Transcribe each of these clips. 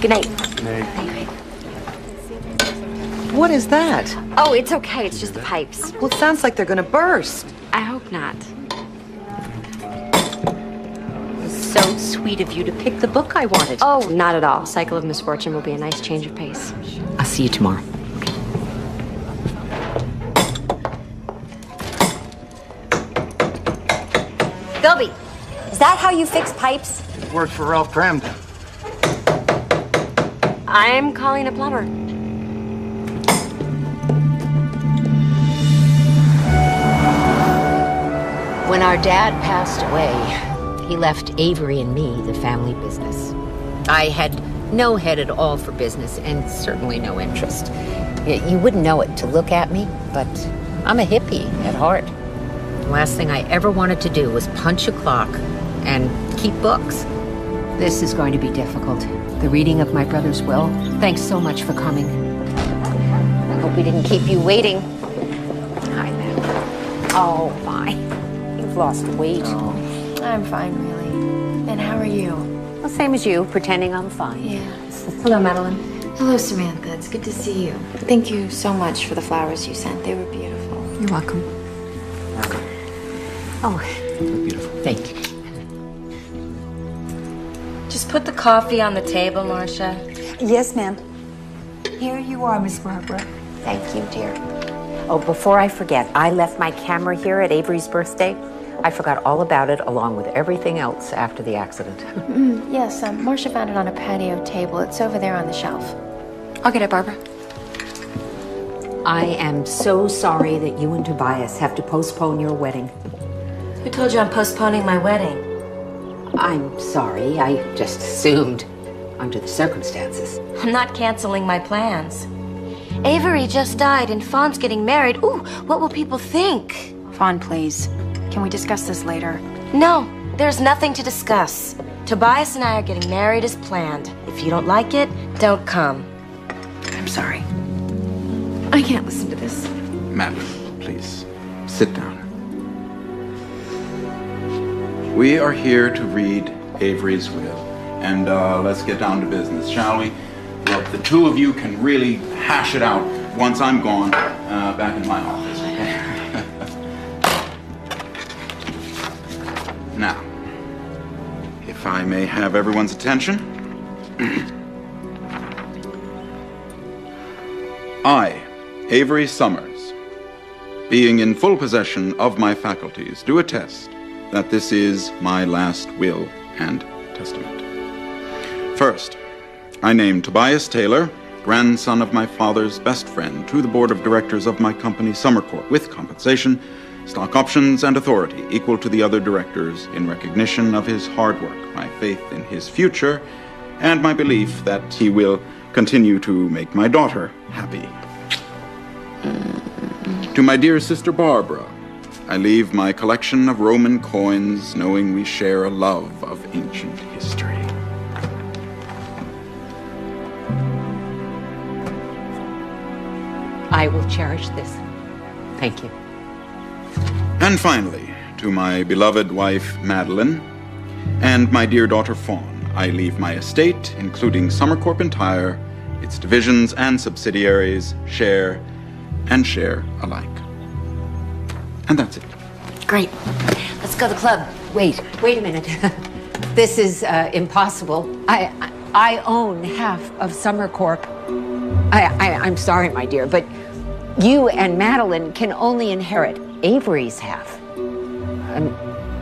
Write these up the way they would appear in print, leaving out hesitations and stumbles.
Good night. What is that? Oh, it's okay. It's just the pipes. Well, it sounds like they're gonna burst. I hope not. So sweet of you to pick the book I wanted. Oh, not at all. Cycle of Misfortune will be a nice change of pace. I'll see you tomorrow. Philby, is that how you fix pipes? Worked for Ralph Cramden. I'm calling a plumber. When our dad passed away, he left Avery and me the family business. I had no head at all for business and certainly no interest. You wouldn't know it to look at me, but I'm a hippie at heart. The last thing I ever wanted to do was punch a clock and keep books. This is going to be difficult. The reading of my brother's will. Thanks so much for coming. I hope we didn't keep you waiting. Hi, Matt. Oh, my. You've lost weight. Oh, I'm fine, really. And how are you? Well, same as you, pretending I'm fine. Yeah. Hello, Madeline. Hello, Samantha. It's good to see you. Thank you so much for the flowers you sent. They were beautiful. You're welcome. Oh, Beautiful. thank you. Just put the coffee on the table, Marcia. Yes, ma'am. Here you are, Miss Barbara. Thank you, dear. Oh, before I forget, I left my camera here at Avery's birthday. I forgot all about it, along with everything else after the accident. Yes, Marcia found it on a patio table. It's over there on the shelf. I'll get it, Barbara. I am so sorry that you and Tobias have to postpone your wedding. Who told you I'm postponing my wedding? I'm sorry, I just assumed, under the circumstances. I'm not canceling my plans. Avery just died and Fawn's getting married. Ooh, what will people think? Fawn, please. Can we discuss this later? No, there's nothing to discuss. Tobias and I are getting married as planned. If you don't like it, don't come. I'm sorry. I can't listen to this. Madeline, please, sit down. We are here to read Avery's will. And let's get down to business, shall we? Look, the two of you can really hash it out once I'm gone back in my office, okay? Now, if I may have everyone's attention. I, Avery Summers, being in full possession of my faculties, do attest that this is my last will and testament. First, I name Tobias Taylor, grandson of my father's best friend, to the board of directors of my company, Summercorp, with compensation, stock options, and authority equal to the other directors in recognition of his hard work, my faith in his future, and my belief that he will continue to make my daughter happy. To my dear sister Barbara, I leave my collection of Roman coins, knowing we share a love of ancient history. I will cherish this. Thank you. And finally, to my beloved wife, Madeline, and my dear daughter, Fawn, I leave my estate, including Summercorp entire, its divisions and subsidiaries, share and share alike. And that's it. Great. Let's go to the club. Wait a minute. This is impossible. I own half of Summercorp. I'm sorry, my dear, but you and Madeline can only inherit Avery's half.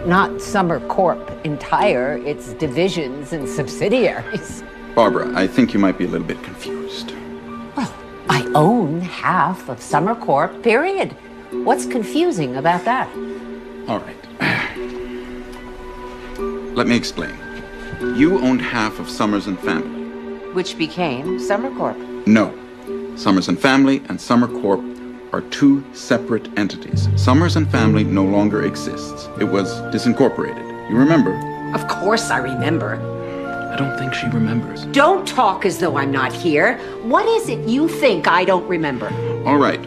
Not Summercorp entire, its divisions and subsidiaries. Barbara, I think you might be a little bit confused. Well, I own half of Summercorp, period. What's confusing about that? All right. Let me explain. You owned half of Summers and Family. Which became Summercorp. No. Summers and Family and Summercorp are two separate entities. Summers and Family no longer exists. It was disincorporated. You remember? Of course I remember. I don't think she remembers. Don't talk as though I'm not here. What is it you think I don't remember? All right.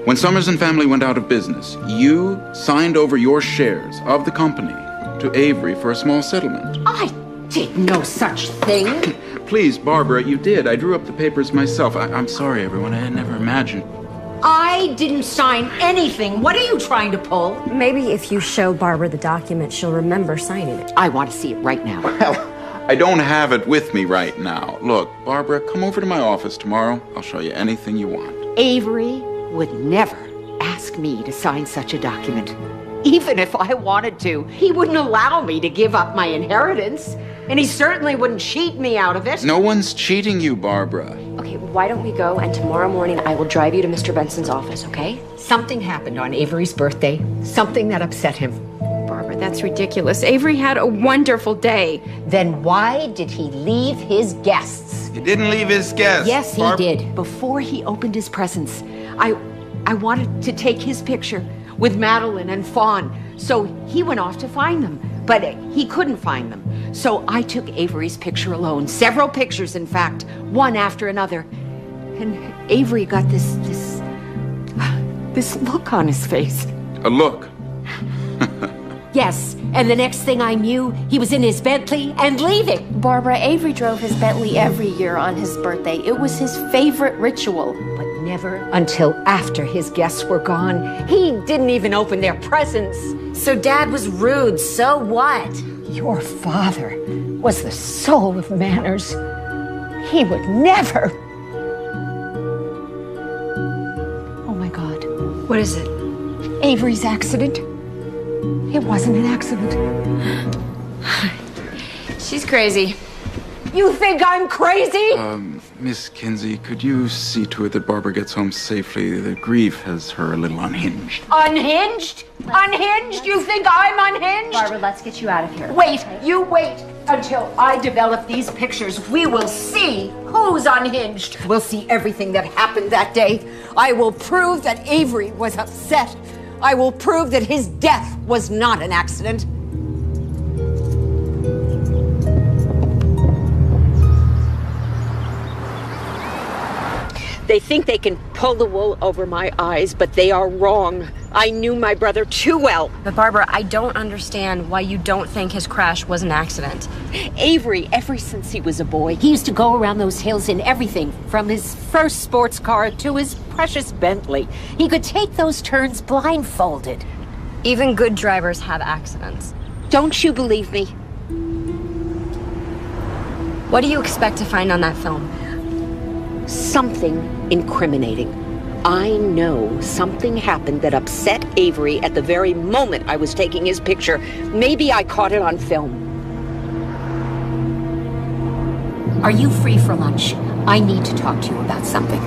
When Summers and Family went out of business, you signed over your shares of the company to Avery for a small settlement. I did no such thing. Please, Barbara, you did. I drew up the papers myself. I'm sorry, everyone. I had never imagined. I didn't sign anything. What are you trying to pull? Maybe if you show Barbara the document, she'll remember signing it. I want to see it right now. Well, I don't have it with me right now. Look, Barbara, come over to my office tomorrow. I'll show you anything you want. Avery would never ask me to sign such a document. Even if I wanted to, he wouldn't allow me to give up my inheritance. And he certainly wouldn't cheat me out of it. No one's cheating you, Barbara. Okay, why don't we go, and tomorrow morning I will drive you to Mr. Benson's office, okay? Something happened on Avery's birthday. Something that upset him. Barbara, that's ridiculous. Avery had a wonderful day. Then why did he leave his guests? He didn't leave his guests. Yes, he did. Before he opened his presents, I wanted to take his picture with Madeline and Fawn. So he went off to find them, but he couldn't find them. So I took Avery's picture alone. Several pictures, in fact, one after another. And Avery got this look on his face. A look? Yes, and the next thing I knew, he was in his Bentley and leaving. Barbara, Avery drove his Bentley every year on his birthday. It was his favorite ritual. But never until after his guests were gone. He didn't even open their presents. So Dad was rude, so what? Your father was the soul of manners. He would never. Oh my God. What is it? Avery's accident. It wasn't an accident. She's crazy. You think I'm crazy? Miss Kinsey, could you see to it that Barbara gets home safely? The grief has her a little unhinged. Unhinged? Unhinged? You think I'm unhinged? Barbara, let's get you out of here. Wait, you wait until I develop these pictures. We will see who's unhinged. We'll see everything that happened that day. I will prove that Avery was upset. I will prove that his death was not an accident. They think they can pull the wool over my eyes, but they are wrong. I knew my brother too well. But Barbara, I don't understand why you don't think his crash was an accident. Avery, ever since he was a boy, he used to go around those hills in everything, from his first sports car to his precious Bentley. He could take those turns blindfolded. Even good drivers have accidents. Don't you believe me? What do you expect to find on that film? Something incriminating. I know something happened that upset Avery at the very moment I was taking his picture. Maybe I caught it on film. Are you free for lunch? I need to talk to you about something.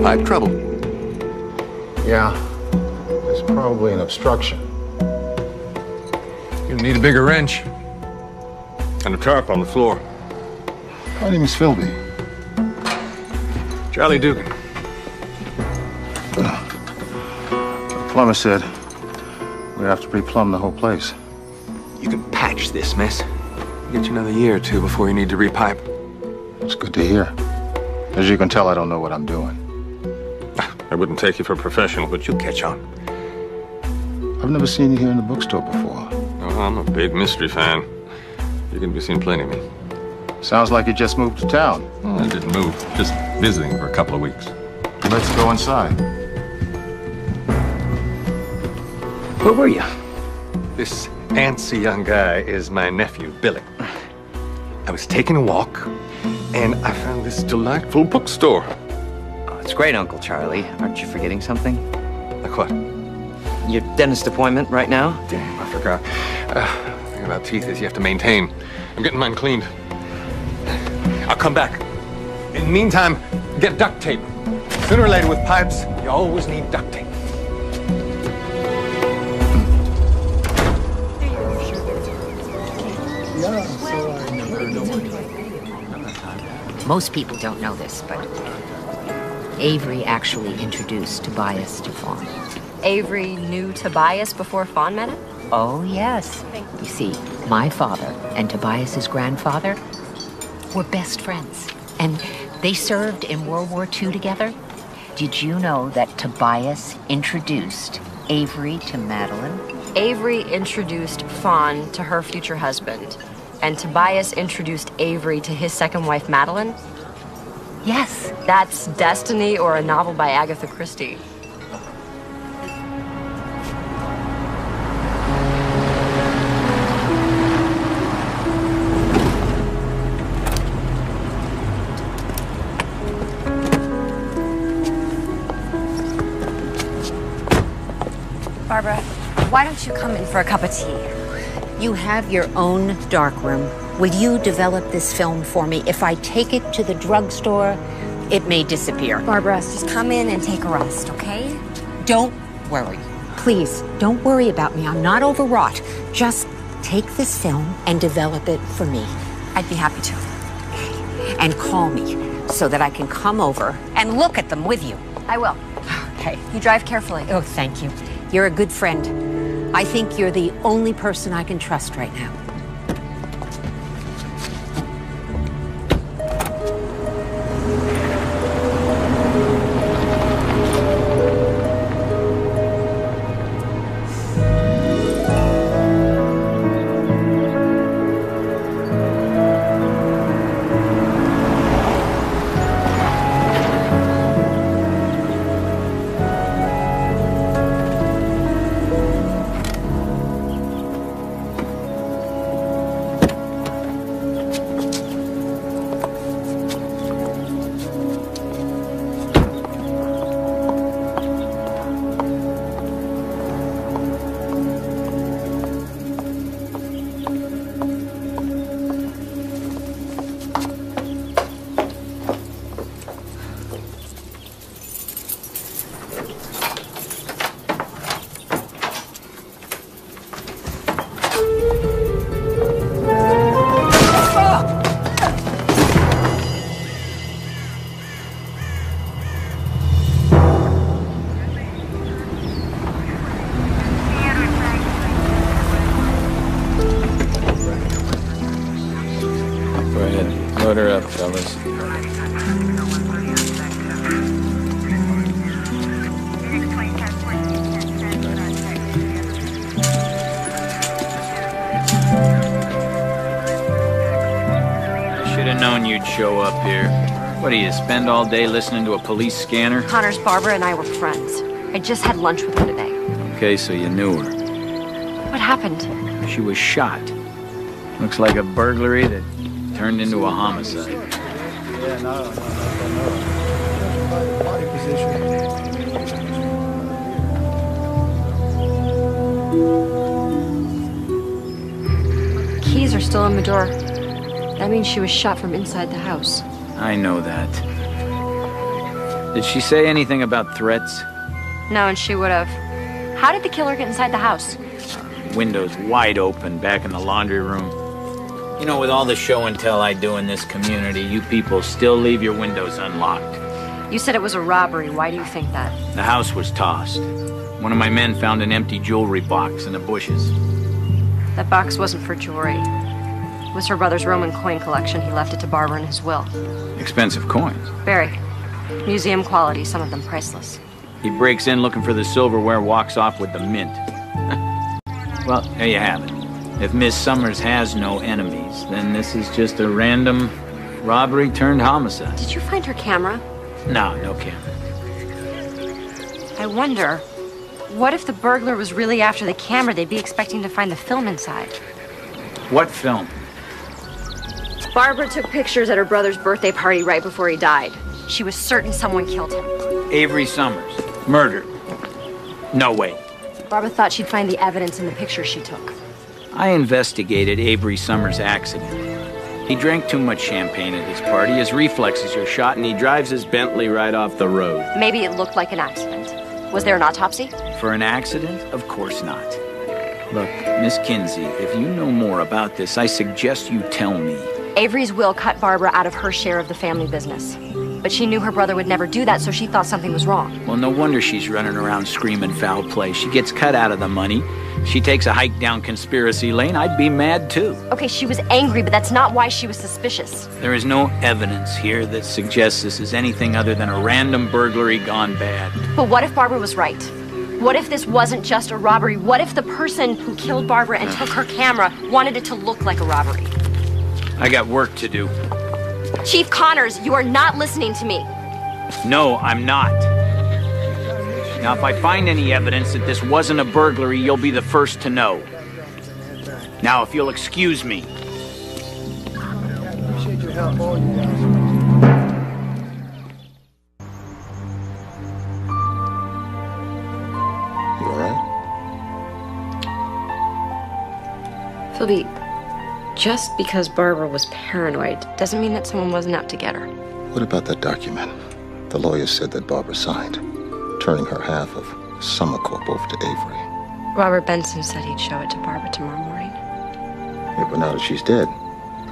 Pipe trouble. Yeah, it's probably an obstruction. You'll need a bigger wrench. And a tarp on the floor. My name is Philby. Charlie Dugan. The plumber said we have to re-plumb the whole place. You can patch this mess. Get you another year or two before you need to repipe. It's good to hear. As you can tell, I don't know what I'm doing. I wouldn't take you for a professional, but you'll catch on. I've never seen you here in the bookstore before. Oh, I'm a big mystery fan. You're going to be seeing plenty of me. Sounds like you just moved to town. Well, I didn't move. Just visiting for a couple of weeks. Let's go inside. Where were you? This antsy young guy is my nephew, Billy. I was taking a walk, and I found this delightful bookstore. It's great, Uncle Charlie. Aren't you forgetting something? Like what? Your dentist appointment right now? Damn, I forgot. The thing about teeth is you have to maintain. I'm getting mine cleaned. I'll come back. In the meantime, get duct tape. Sooner or later with pipes, you always need duct tape. Most people don't know this, but Avery actually introduced Tobias to Fawn. Avery knew Tobias before Fawn met him? Oh, yes. You see, my father and Tobias's grandfather were best friends. And they served in World War II together. Did you know that Tobias introduced Avery to Madeline? Avery introduced Fawn to her future husband, and Tobias introduced Avery to his second wife, Madeline? Yes. That's destiny or a novel by Agatha Christie. Barbara, why don't you come in for a cup of tea? You have your own darkroom. Will you develop this film for me? If I take it to the drugstore, it may disappear. Barbara, just come in and take a rest, okay? Don't worry. Please, don't worry about me. I'm not overwrought. Just take this film and develop it for me. I'd be happy to. And call me so that I can come over and look at them with you. I will. Okay. You drive carefully. Oh, thank you. You're a good friend. I think you're the only person I can trust right now. Load her up, fellas. I should have known you'd show up here. What do you spend all day listening to a police scanner? Connor's Barbara and I were friends. I just had lunch with her today. Okay, so you knew her. What happened? She was shot. Looks like a burglary that turned into a homicide. Yeah, no. Body position. Keys are still in the door. That means she was shot from inside the house. I know that. Did she say anything about threats? No, and she would have. How did the killer get inside the house? Windows wide open back in the laundry room. You know, with all the show and tell I do in this community, you people still leave your windows unlocked. You said it was a robbery. Why do you think that? The house was tossed. One of my men found an empty jewelry box in the bushes. That box wasn't for jewelry. It was her brother's Roman coin collection. He left it to Barbara in his will. Expensive coins. Very. Museum quality, some of them priceless. He breaks in looking for the silverware, walks off with the mint. Well, there you have it. If Miss Summers has no enemies, then this is just a random robbery turned homicide. Did you find her camera? No camera. I wonder, what if the burglar was really after the camera? They'd be expecting to find the film inside. What film? Barbara took pictures at her brother's birthday party right before he died. She was certain someone killed him. Avery Summers. Murdered. No way. Barbara thought she'd find the evidence in the pictures she took. I investigated Avery Summers' accident. He drank too much champagne at his party, his reflexes are shot, and he drives his Bentley right off the road. Maybe it looked like an accident. Was there an autopsy? For an accident? Of course not. Look, Miss Kinsey, if you know more about this, I suggest you tell me. Avery's will cut Barbara out of her share of the family business. but she knew her brother would never do that, so she thought something was wrong. Well, no wonder she's running around screaming foul play. She gets cut out of the money. She takes a hike down conspiracy lane. I'd be mad too. Okay, she was angry, but that's not why she was suspicious. There is no evidence here that suggests this is anything other than a random burglary gone bad. But what if Barbara was right? What if this wasn't just a robbery? What if the person who killed Barbara and took her camera wanted it to look like a robbery? I got work to do. Chief Connors, you are not listening to me. No, I'm not. Now, if I find any evidence that this wasn't a burglary, you'll be the first to know. Now, if you'll excuse me. Appreciate your help, all you guys. You all right? Philby, just because Barbara was paranoid doesn't mean that someone wasn't out to get her. What about that document? The lawyer said that Barbara signed, turning her half of Summer Corp over to Avery. Robert Benson said he'd show it to Barbara tomorrow morning. Yeah, but now that she's dead,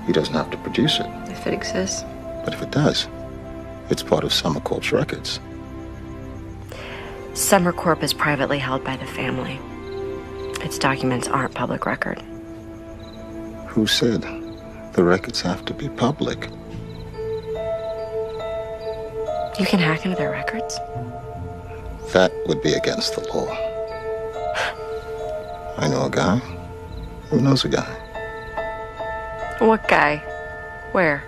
he doesn't have to produce it. If it exists. But if it does, it's part of Summer Corp's records. Summer Corp is privately held by the family. Its documents aren't public record. Who said the records have to be public? You can hack into their records? That would be against the law. I know a guy who knows a guy. What guy? Where?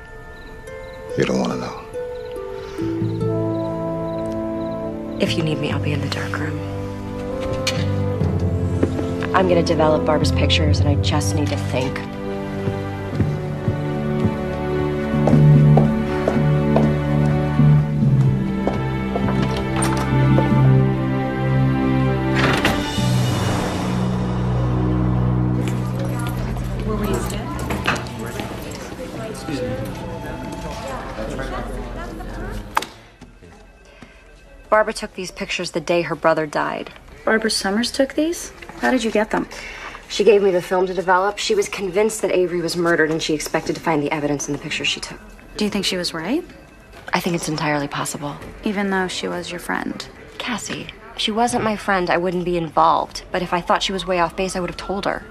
You don't want to know. If you need me, I'll be in the dark room. I'm gonna develop Barbara's pictures, and I just need to think. Barbara took these pictures the day her brother died. Barbara Summers took these? How did you get them? She gave me the film to develop. She was convinced that Avery was murdered, and she expected to find the evidence in the pictures she took. Do you think she was right? I think it's entirely possible. Even though she was your friend? Cassie, if she wasn't my friend, I wouldn't be involved. But if I thought she was way off base, I would have told her.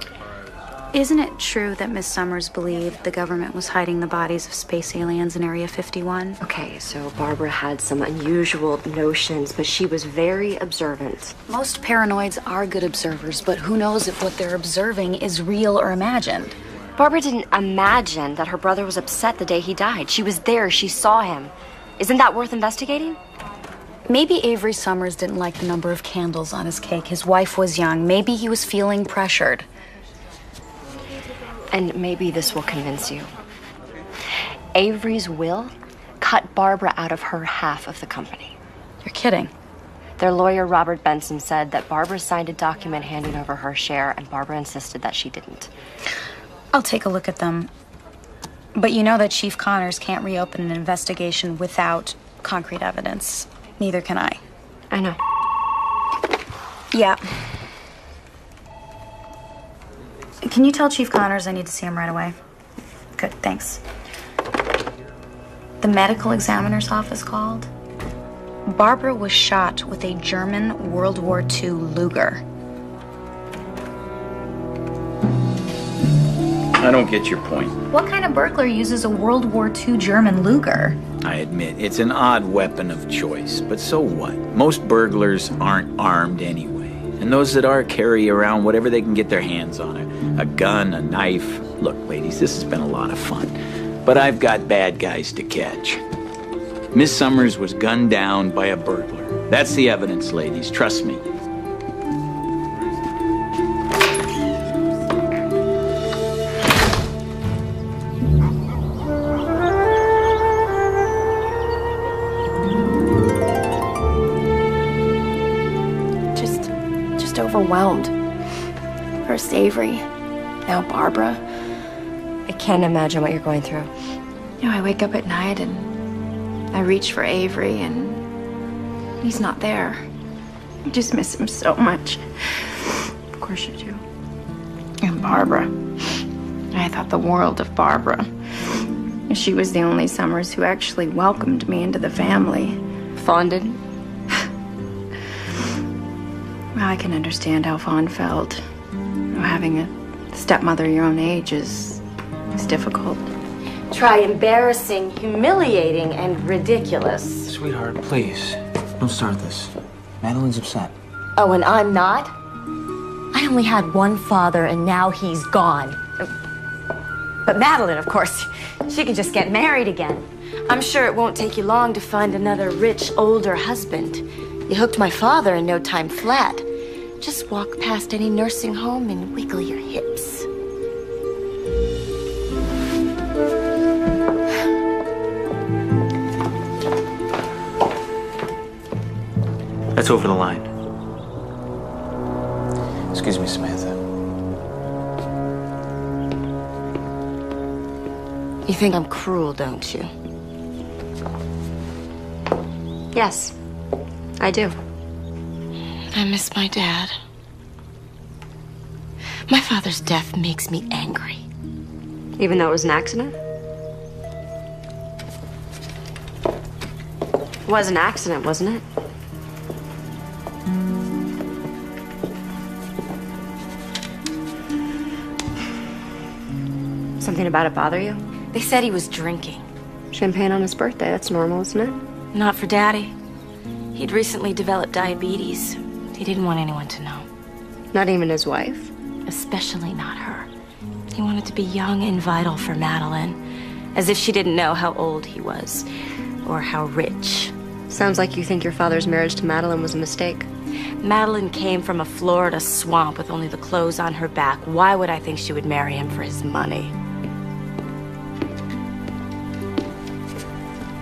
Isn't it true that Miss Summers believed the government was hiding the bodies of space aliens in Area 51? Okay, so Barbara had some unusual notions, but she was very observant. Most paranoids are good observers, but who knows if what they're observing is real or imagined? Barbara didn't imagine that her brother was upset the day he died. She was there, she saw him. Isn't that worth investigating? Maybe Avery Summers didn't like the number of candles on his cake. His wife was young. Maybe he was feeling pressured. And maybe this will convince you. Avery's will cut Barbara out of her half of the company. You're kidding. Their lawyer, Robert Benson, said that Barbara signed a document handing over her share, and Barbara insisted that she didn't. I'll take a look at them. But you know that Chief Connors can't reopen an investigation without concrete evidence. Neither can I. I know. Yeah. Can you tell Chief Connors I need to see him right away? Good, thanks. The medical examiner's office called. Barbara was shot with a German World War II Luger. I don't get your point. What kind of burglar uses a World War II German Luger? I admit, it's an odd weapon of choice, but so what? Most burglars aren't armed anyway. And those that are carry around whatever they can get their hands on. A gun, a knife. Look, ladies, this has been a lot of fun. But I've got bad guys to catch. Miss Summers was gunned down by a burglar. That's the evidence, ladies. Trust me. Overwhelmed. First Avery, now Barbara. I can't imagine what you're going through. You know, I wake up at night and I reach for Avery and he's not there. I just miss him so much. Of course you do. And Barbara. I thought the world of Barbara. She was the only Summers who actually welcomed me into the family. Fawn didn't? Well, I can understand how Fawn felt. Having a stepmother your own age is difficult. Try embarrassing, humiliating, and ridiculous. Sweetheart, please. Don't start this. Madeline's upset. Oh, and I'm not? I only had one father, and now he's gone. But Madeline, of course, she can just get married again. I'm sure it won't take you long to find another rich, older husband. You hooked my father in no time flat. Just walk past any nursing home and wiggle your hips. That's over the line. Excuse me, Samantha. You think I'm cruel, don't you? Yes, I do. I miss my dad. My father's death makes me angry. Even though it was an accident? It was an accident, wasn't it? Something about it bother you? They said he was drinking. Champagne on his birthday, that's normal, isn't it? Not for Daddy. He'd recently developed diabetes. He didn't want anyone to know. Not even his wife? Especially not her. He wanted to be young and vital for Madeline, as if she didn't know how old he was, or how rich. Sounds like you think your father's marriage to Madeline was a mistake. Madeline came from a Florida swamp with only the clothes on her back. Why would I think she would marry him for his money?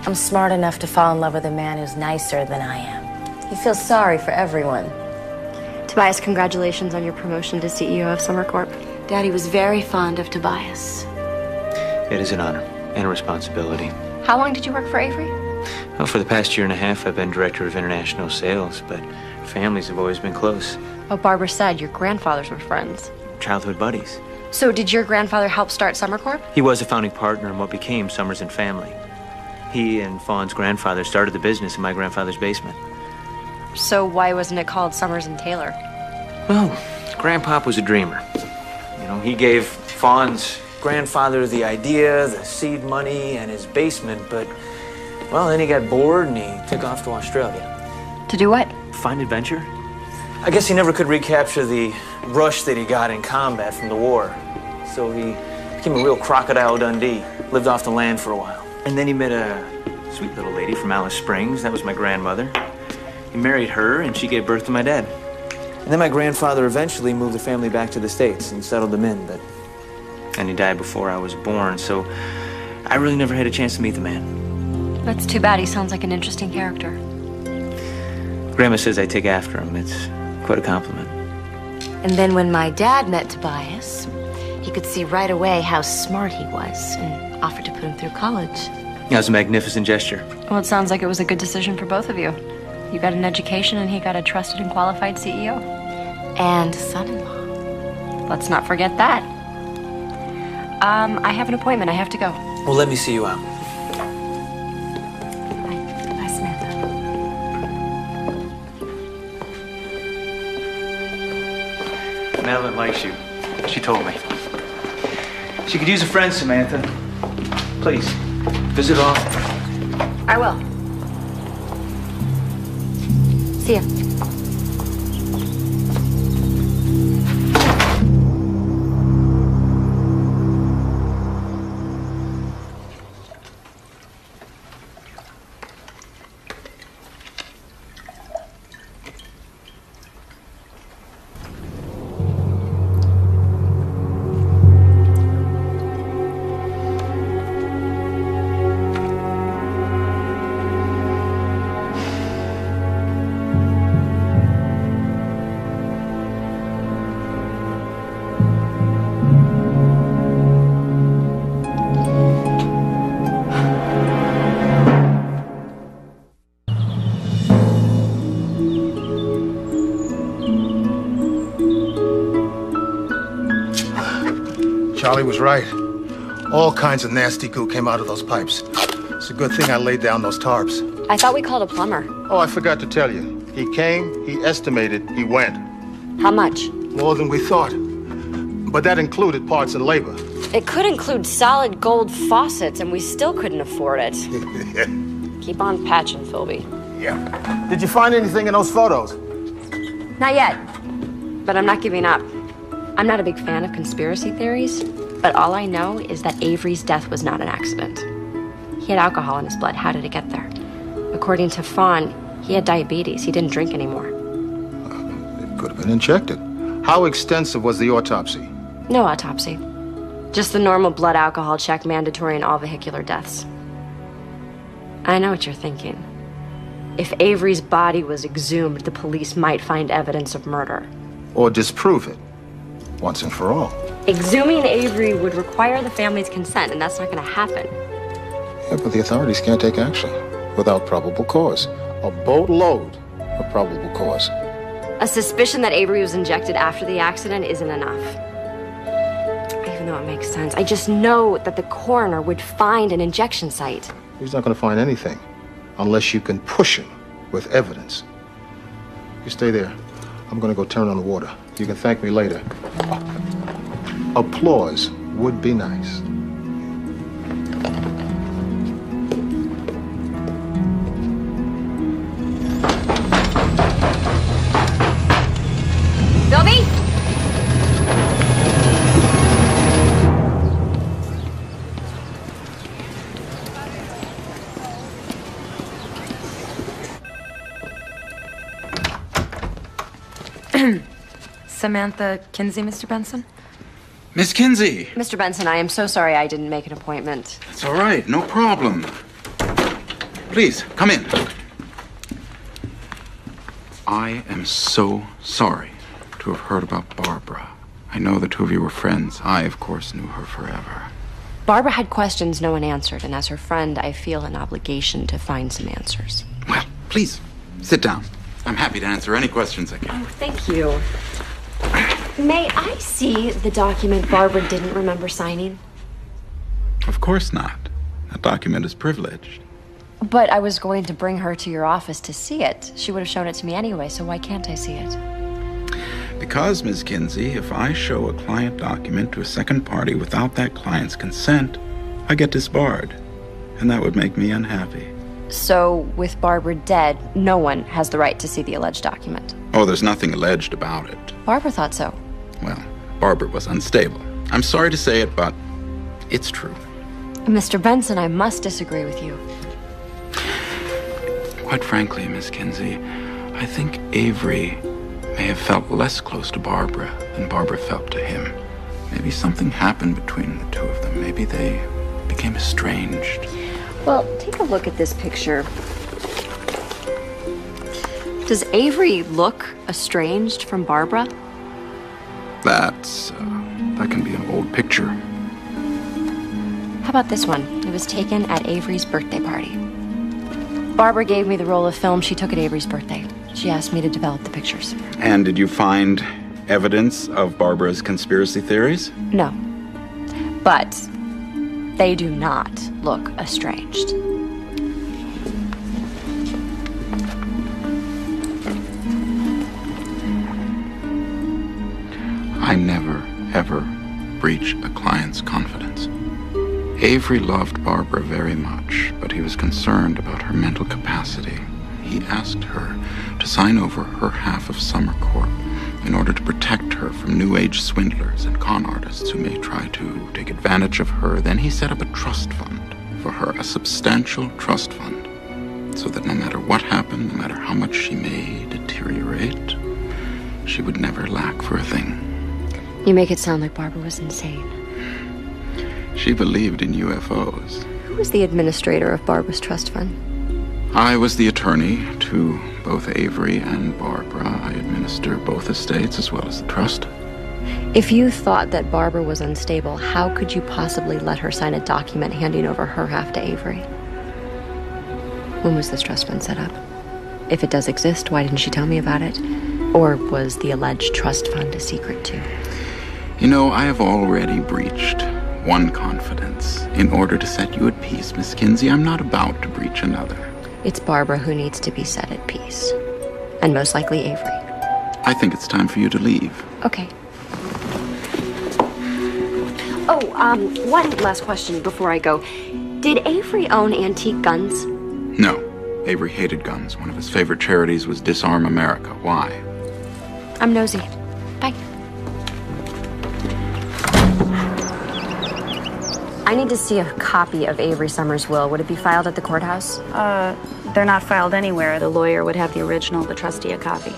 I'm smart enough to fall in love with a man who's nicer than I am. He feels sorry for everyone. Tobias, congratulations on your promotion to CEO of Summer Corp. Daddy was very fond of Tobias. It is an honor and a responsibility. How long did you work for Avery? Well, for the past year and a half, I've been director of international sales, but families have always been close. Oh, Barbara said your grandfathers were friends. Childhood buddies. So did your grandfather help start Summer Corp? He was a founding partner in what became Summers and Family. He and Fawn's grandfather started the business in my grandfather's basement. So why wasn't it called Summers and Taylor? Well, Grandpop was a dreamer. You know, he gave Fawn's grandfather the idea, the seed money, and his basement, but, well, then he got bored and he took off to Australia. To do what? Find adventure. I guess he never could recapture the rush that he got in combat from the war. So he became a real Crocodile Dundee, lived off the land for a while. And then he met a sweet little lady from Alice Springs. That was my grandmother. He married her, and she gave birth to my dad. And then my grandfather eventually moved the family back to the States and settled them in, and he died before I was born, so I really never had a chance to meet the man. That's too bad. He sounds like an interesting character. Grandma says I take after him. It's quite a compliment. And then when my dad met Tobias, he could see right away how smart he was and offered to put him through college. That was a magnificent gesture. Well, it sounds like it was a good decision for both of you. You got an education and he got a trusted and qualified CEO. And son-in-law. Let's not forget that. I have an appointment. I have to go. Well, let me see you out. Bye, Samantha. Madeline likes you. She told me. She could use a friend, Samantha. Please, visit often. I will. See ya. Charlie was right. All kinds of nasty goo came out of those pipes. It's a good thing I laid down those tarps. I thought we called a plumber. Oh, I forgot to tell you. He came, he estimated, he went. How much? More than we thought. But that included parts and labor. It could include solid gold faucets, and we still couldn't afford it. Keep on patching, Philby. Yeah. Did you find anything in those photos? Not yet, but I'm not giving up. I'm not a big fan of conspiracy theories, but all I know is that Avery's death was not an accident. He had alcohol in his blood. How did it get there? According to Fawn, he had diabetes. He didn't drink anymore. It could have been injected. How extensive was the autopsy? No autopsy. Just the normal blood alcohol check mandatory in all vehicular deaths. I know what you're thinking. If Avery's body was exhumed, the police might find evidence of murder. Or disprove it, once and for all. Exhuming Avery would require the family's consent, and that's not going to happen. Yeah, but the authorities can't take action without probable cause. A boatload of probable cause. A suspicion that Avery was injected after the accident isn't enough. Even though it makes sense, I just know that the coroner would find an injection site. He's not going to find anything unless you can push him with evidence. You stay there. I'm going to go turn on the water. You can thank me later. Applause would be nice. Philby? Samantha Kinsey, Mr. Benson? Miss Kinsey! Mr. Benson, I am so sorry I didn't make an appointment. It's all right, no problem. Please, come in. I am so sorry to have heard about Barbara. I know the two of you were friends. I, of course, knew her forever. Barbara had questions no one answered, and as her friend, I feel an obligation to find some answers. Well, please, sit down. I'm happy to answer any questions I can. Oh, thank you. May I see the document Barbara didn't remember signing? Of course not. That document is privileged. But I was going to bring her to your office to see it. She would have shown it to me anyway, so why can't I see it? Because, Ms. Kinsey, if I show a client document to a second party without that client's consent, I get disbarred. And that would make me unhappy. So, with Barbara dead, no one has the right to see the alleged document. Oh, there's nothing alleged about it. Barbara thought so. Well, Barbara was unstable. I'm sorry to say it, but it's true. Mr. Benson, I must disagree with you. Quite frankly, Miss Kinsey, I think Avery may have felt less close to Barbara than Barbara felt to him. Maybe something happened between the two of them. Maybe they became estranged. Well, take a look at this picture. Does Avery look estranged from Barbara? That can be an old picture. How about this one? It was taken at Avery's birthday party. Barbara gave me the roll of film she took at Avery's birthday. She asked me to develop the pictures. And did you find evidence of Barbara's conspiracy theories? No. But they do not look estranged. I never, ever breach a client's confidence. Avery loved Barbara very much, but he was concerned about her mental capacity. He asked her to sign over her half of Summer Corp in order to protect her from New Age swindlers and con artists who may try to take advantage of her. Then he set up a trust fund for her, a substantial trust fund, so that no matter what happened, no matter how much she may deteriorate, she would never lack for a thing. You make it sound like Barbara was insane. She believed in UFOs. Who was the administrator of Barbara's trust fund? I was the attorney to both Avery and Barbara. I administer both estates as well as the trust. If you thought that Barbara was unstable, how could you possibly let her sign a document handing over her half to Avery? When was this trust fund set up? If it does exist, why didn't she tell me about it? Or was the alleged trust fund a secret too? You know, I have already breached one confidence in order to set you at peace, Miss Kinsey. I'm not about to breach another. It's Barbara who needs to be set at peace. And most likely Avery. I think it's time for you to leave. Okay. Oh, one last question before I go. Did Avery own antique guns? No. Avery hated guns. One of his favorite charities was Disarm America. Why? I'm nosy. Bye. I need to see a copy of Avery Summers' will. Would it be filed at the courthouse? They're not filed anywhere. The lawyer would have the original, the trustee a copy.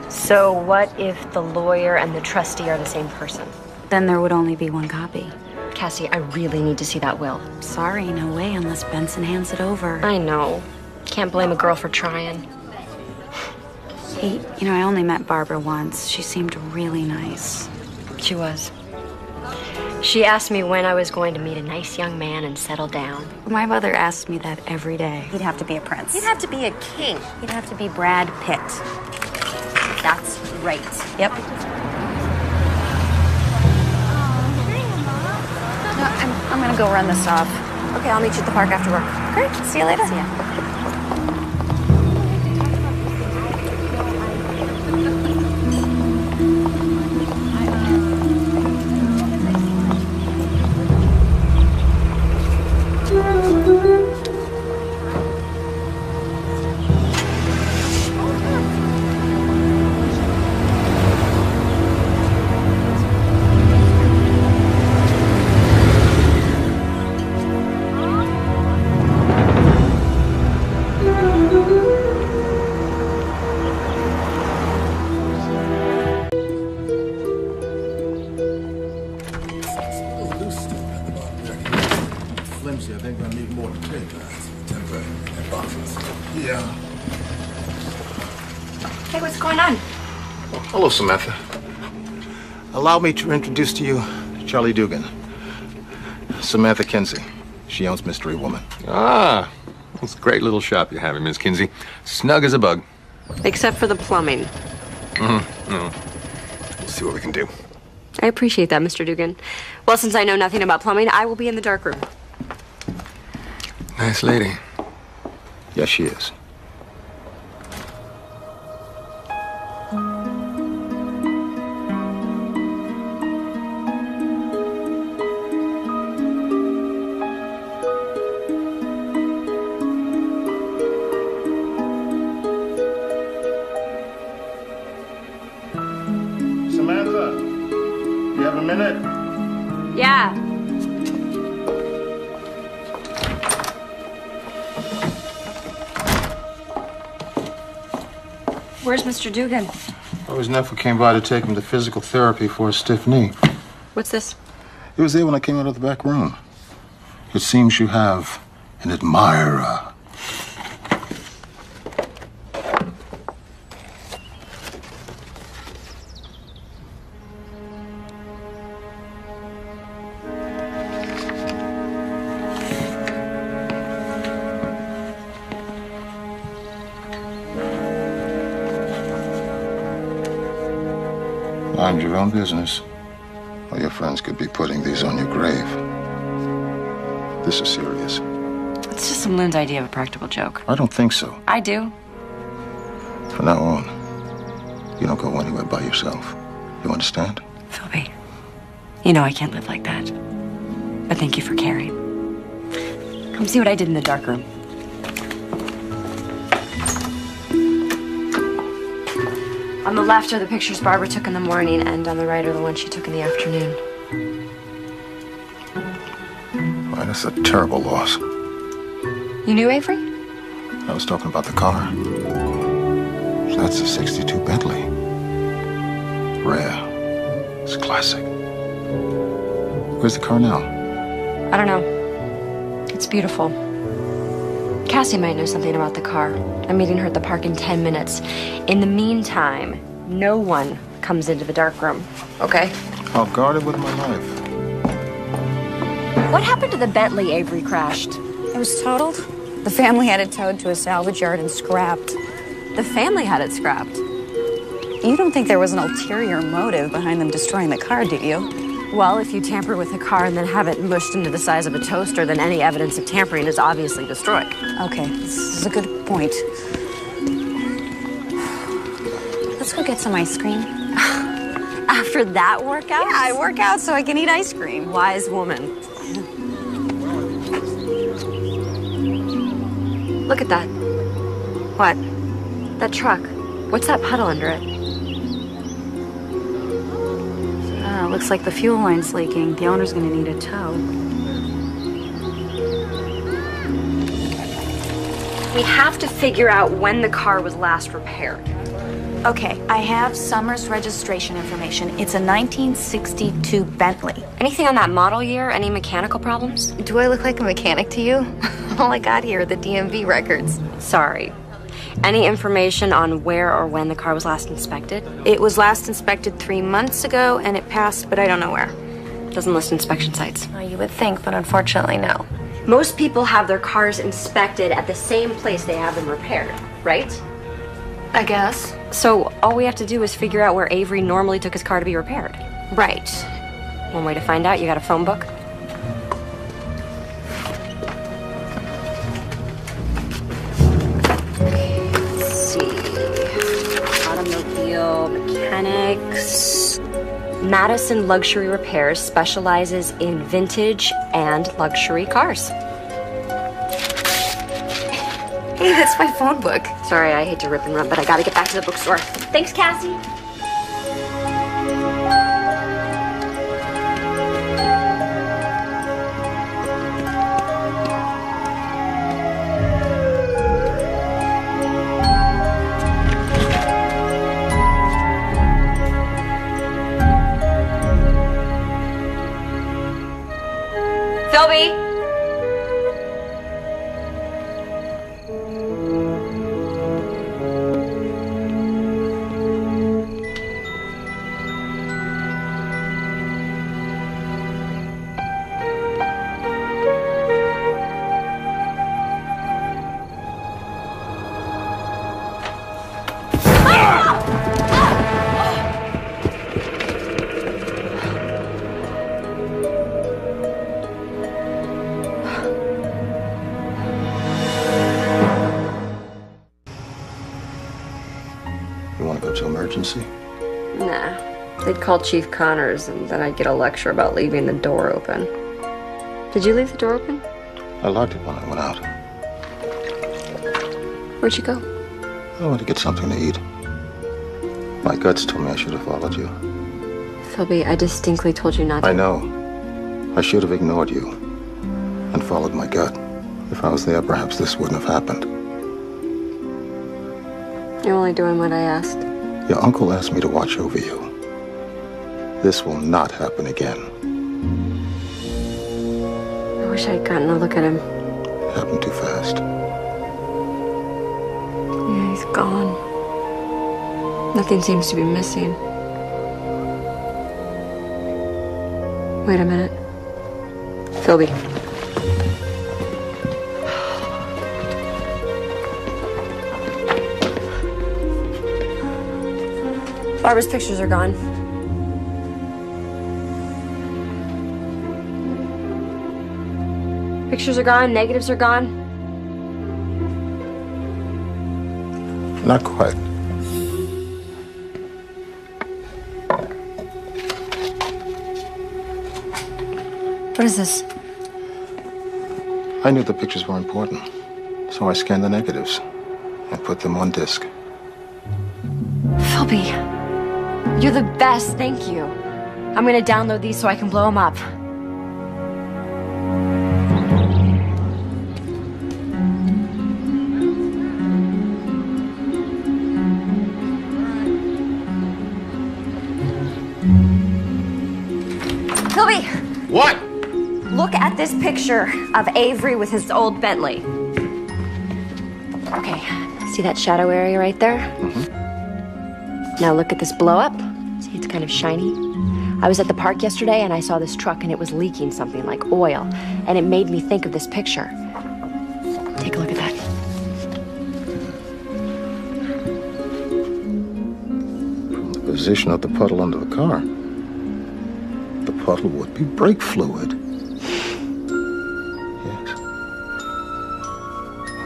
So what if the lawyer and the trustee are the same person? Then there would only be one copy. Cassie, I really need to see that will. Sorry, no way unless Benson hands it over. I know. Can't blame a girl for trying. Hey, you know, I only met Barbara once. She seemed really nice. She was. She asked me when I was going to meet a nice young man and settle down. My mother asked me that every day. He'd have to be a prince. He'd have to be a king. He'd have to be Brad Pitt. That's right. Yep. No, I'm gonna go run this off. Okay, I'll meet you at the park after work. Great. See you later. See ya. Flimsy, I think I need more to take. Temper and boxes. Yeah. Hey, what's going on? Oh, hello, Samantha. Allow me to introduce to you Charlie Dugan. Samantha Kinsey. She owns Mystery Woman. Ah, it's a great little shop you have here, Miss Kinsey. Snug as a bug. Except for the plumbing. No. We'll see what we can do. I appreciate that, Mr. Dugan. Well, since I know nothing about plumbing, I will be in the dark room. Nice lady. Yes, she is. Samantha, you have a minute? Yeah. Where's Mr. Dugan? Oh, his nephew came by to take him to physical therapy for a stiff knee. What's this? He was there when I came out of the back room. It seems you have an admirer. Mind your own business, or your friends could be putting these on your grave. This is serious. It's just some loon's idea of a practical joke. I don't think so. I do. From now on, you don't go anywhere by yourself. You understand? Philby, you know I can't live like that. But thank you for caring. Come see what I did in the dark room. On the left are the pictures Barbara took in the morning, and on the right are the ones she took in the afternoon. Why, that's a terrible loss. You knew Avery? I was talking about the car. That's a '62 Bentley. Rare. It's classic. Where's the car now? I don't know. It's beautiful. Cassie might know something about the car. I'm meeting her at the park in 10 minutes. In the meantime, no one comes into the dark room, okay? I'll guard it with my life. What happened to the Bentley Avery crashed? It was totaled. The family had it towed to a salvage yard and scrapped. The family had it scrapped. You don't think there was an ulterior motive behind them destroying the car, do you? Well, if you tamper with a car and then have it mushed into the size of a toaster, then any evidence of tampering is obviously destroyed. Okay, this is a good point. Let's go get some ice cream. After that workout? Yeah, I work out so I can eat ice cream. Wise woman. Look at that. What? That truck. What's that puddle under it? Looks like the fuel line's leaking. The owner's gonna need a tow. We have to figure out when the car was last repaired. Okay, I have Summers' registration information. It's a 1962 Bentley. Anything on that model year? Any mechanical problems? Do I look like a mechanic to you? All I got here are the DMV records. Sorry. Any information on where or when the car was last inspected? It was last inspected 3 months ago, and it passed, but I don't know where. Doesn't list inspection sites. Well, you would think, but unfortunately, no. Most people have their cars inspected at the same place they have them repaired, right? I guess. So all we have to do is figure out where Avery normally took his car to be repaired. Right. One way to find out, you got a phone book? Let's see. Automobile mechanics. Madison Luxury Repairs specializes in vintage and luxury cars. Hey, that's my phone book. Sorry, I hate to rip and run, but I gotta get back to the bookstore. Thanks, Cassie. Philby! Emergency? Nah. They'd call Chief Connors, and then I'd get a lecture about leaving the door open. Did you leave the door open? I locked it when I went out. Where'd you go? I went to get something to eat. My guts told me I should have followed you. Philby, I distinctly told you not to. I know. I should have ignored you and followed my gut. If I was there, perhaps this wouldn't have happened. You're only doing what I asked. Your uncle asked me to watch over you. This will not happen again. I wish I'd gotten a look at him. It happened too fast. Yeah, he's gone. Nothing seems to be missing. Wait a minute. Philby. Barbara's pictures are gone. Pictures are gone, negatives are gone. Not quite. What is this? I knew the pictures were important, so I scanned the negatives and put them on disk. Philby, you're the best, thank you. I'm gonna download these so I can blow them up. Philby! What? Look at this picture of Avery with his old Bentley. Okay, see that shadow area right there? Now look at this blow up. See, it's kind of shiny. I was at the park yesterday and I saw this truck and it was leaking something like oil. And it made me think of this picture. Take a look at that. From the position of the puddle under the car, the puddle would be brake fluid. Yes.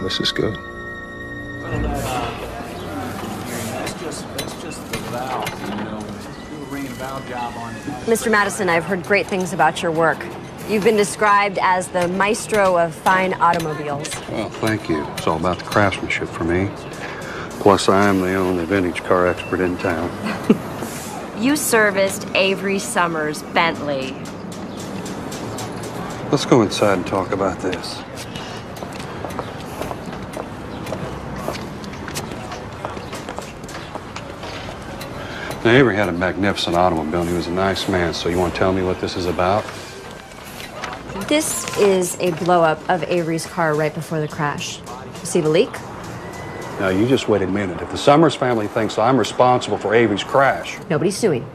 This is good. Mr. Madison, I've heard great things about your work. You've been described as the maestro of fine automobiles. Well, thank you. It's all about the craftsmanship for me. Plus, I am the only vintage car expert in town. You serviced Avery Summers' Bentley. Let's go inside and talk about this. Now, Avery had a magnificent automobile, and he was a nice man, so you want to tell me what this is about? This is a blow-up of Avery's car right before the crash. You see the leak? Now, you just wait a minute. If the Summers family thinks I'm responsible for Avery's crash... Nobody's suing.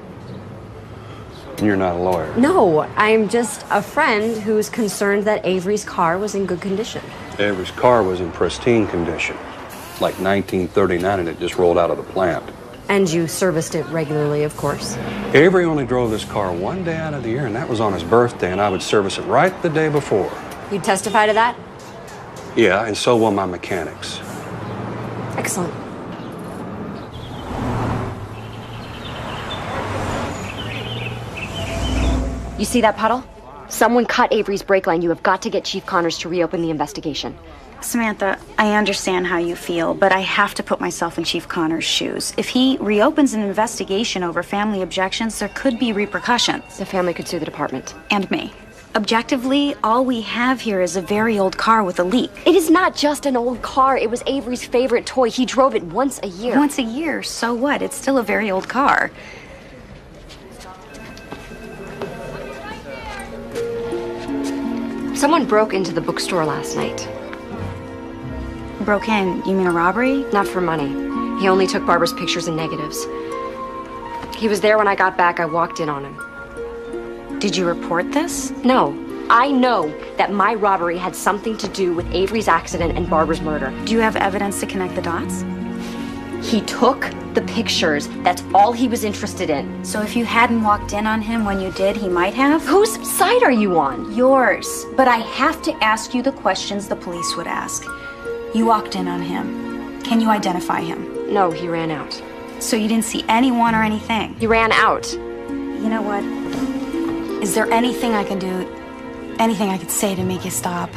You're not a lawyer. No, I'm just a friend who's concerned that Avery's car was in good condition. Avery's car was in pristine condition. Like 1939, and it just rolled out of the plant. And you serviced it regularly, of course. Avery only drove this car one day out of the year, and that was on his birthday, and I would service it right the day before. You'd testify to that? Yeah, and so will my mechanics. Excellent. You see that puddle? Someone cut Avery's brake line. You have got to get Chief Connors to reopen the investigation. Samantha, I understand how you feel, but I have to put myself in Chief Connors' shoes. If he reopens an investigation over family objections, there could be repercussions. The family could sue the department. And me. Objectively, all we have here is a very old car with a leak. It is not just an old car. It was Avery's favorite toy. He drove it once a year. Once a year? So what? It's still a very old car. Someone broke into the bookstore last night. Broke in? You mean a robbery? Not for money. He only took Barbara's pictures and negatives. He was there when I got back. I walked in on him. Did you report this? No. I know that my robbery had something to do with Avery's accident and Barbara's murder. Do you have evidence to connect the dots? He took the pictures. That's all he was interested in. So if you hadn't walked in on him when you did, he might have? Whose side are you on? Yours. But I have to ask you the questions the police would ask. You walked in on him. Can you identify him? No, he ran out. So you didn't see anyone or anything? He ran out. You know what? Is there anything I can do, anything I could say to make you stop?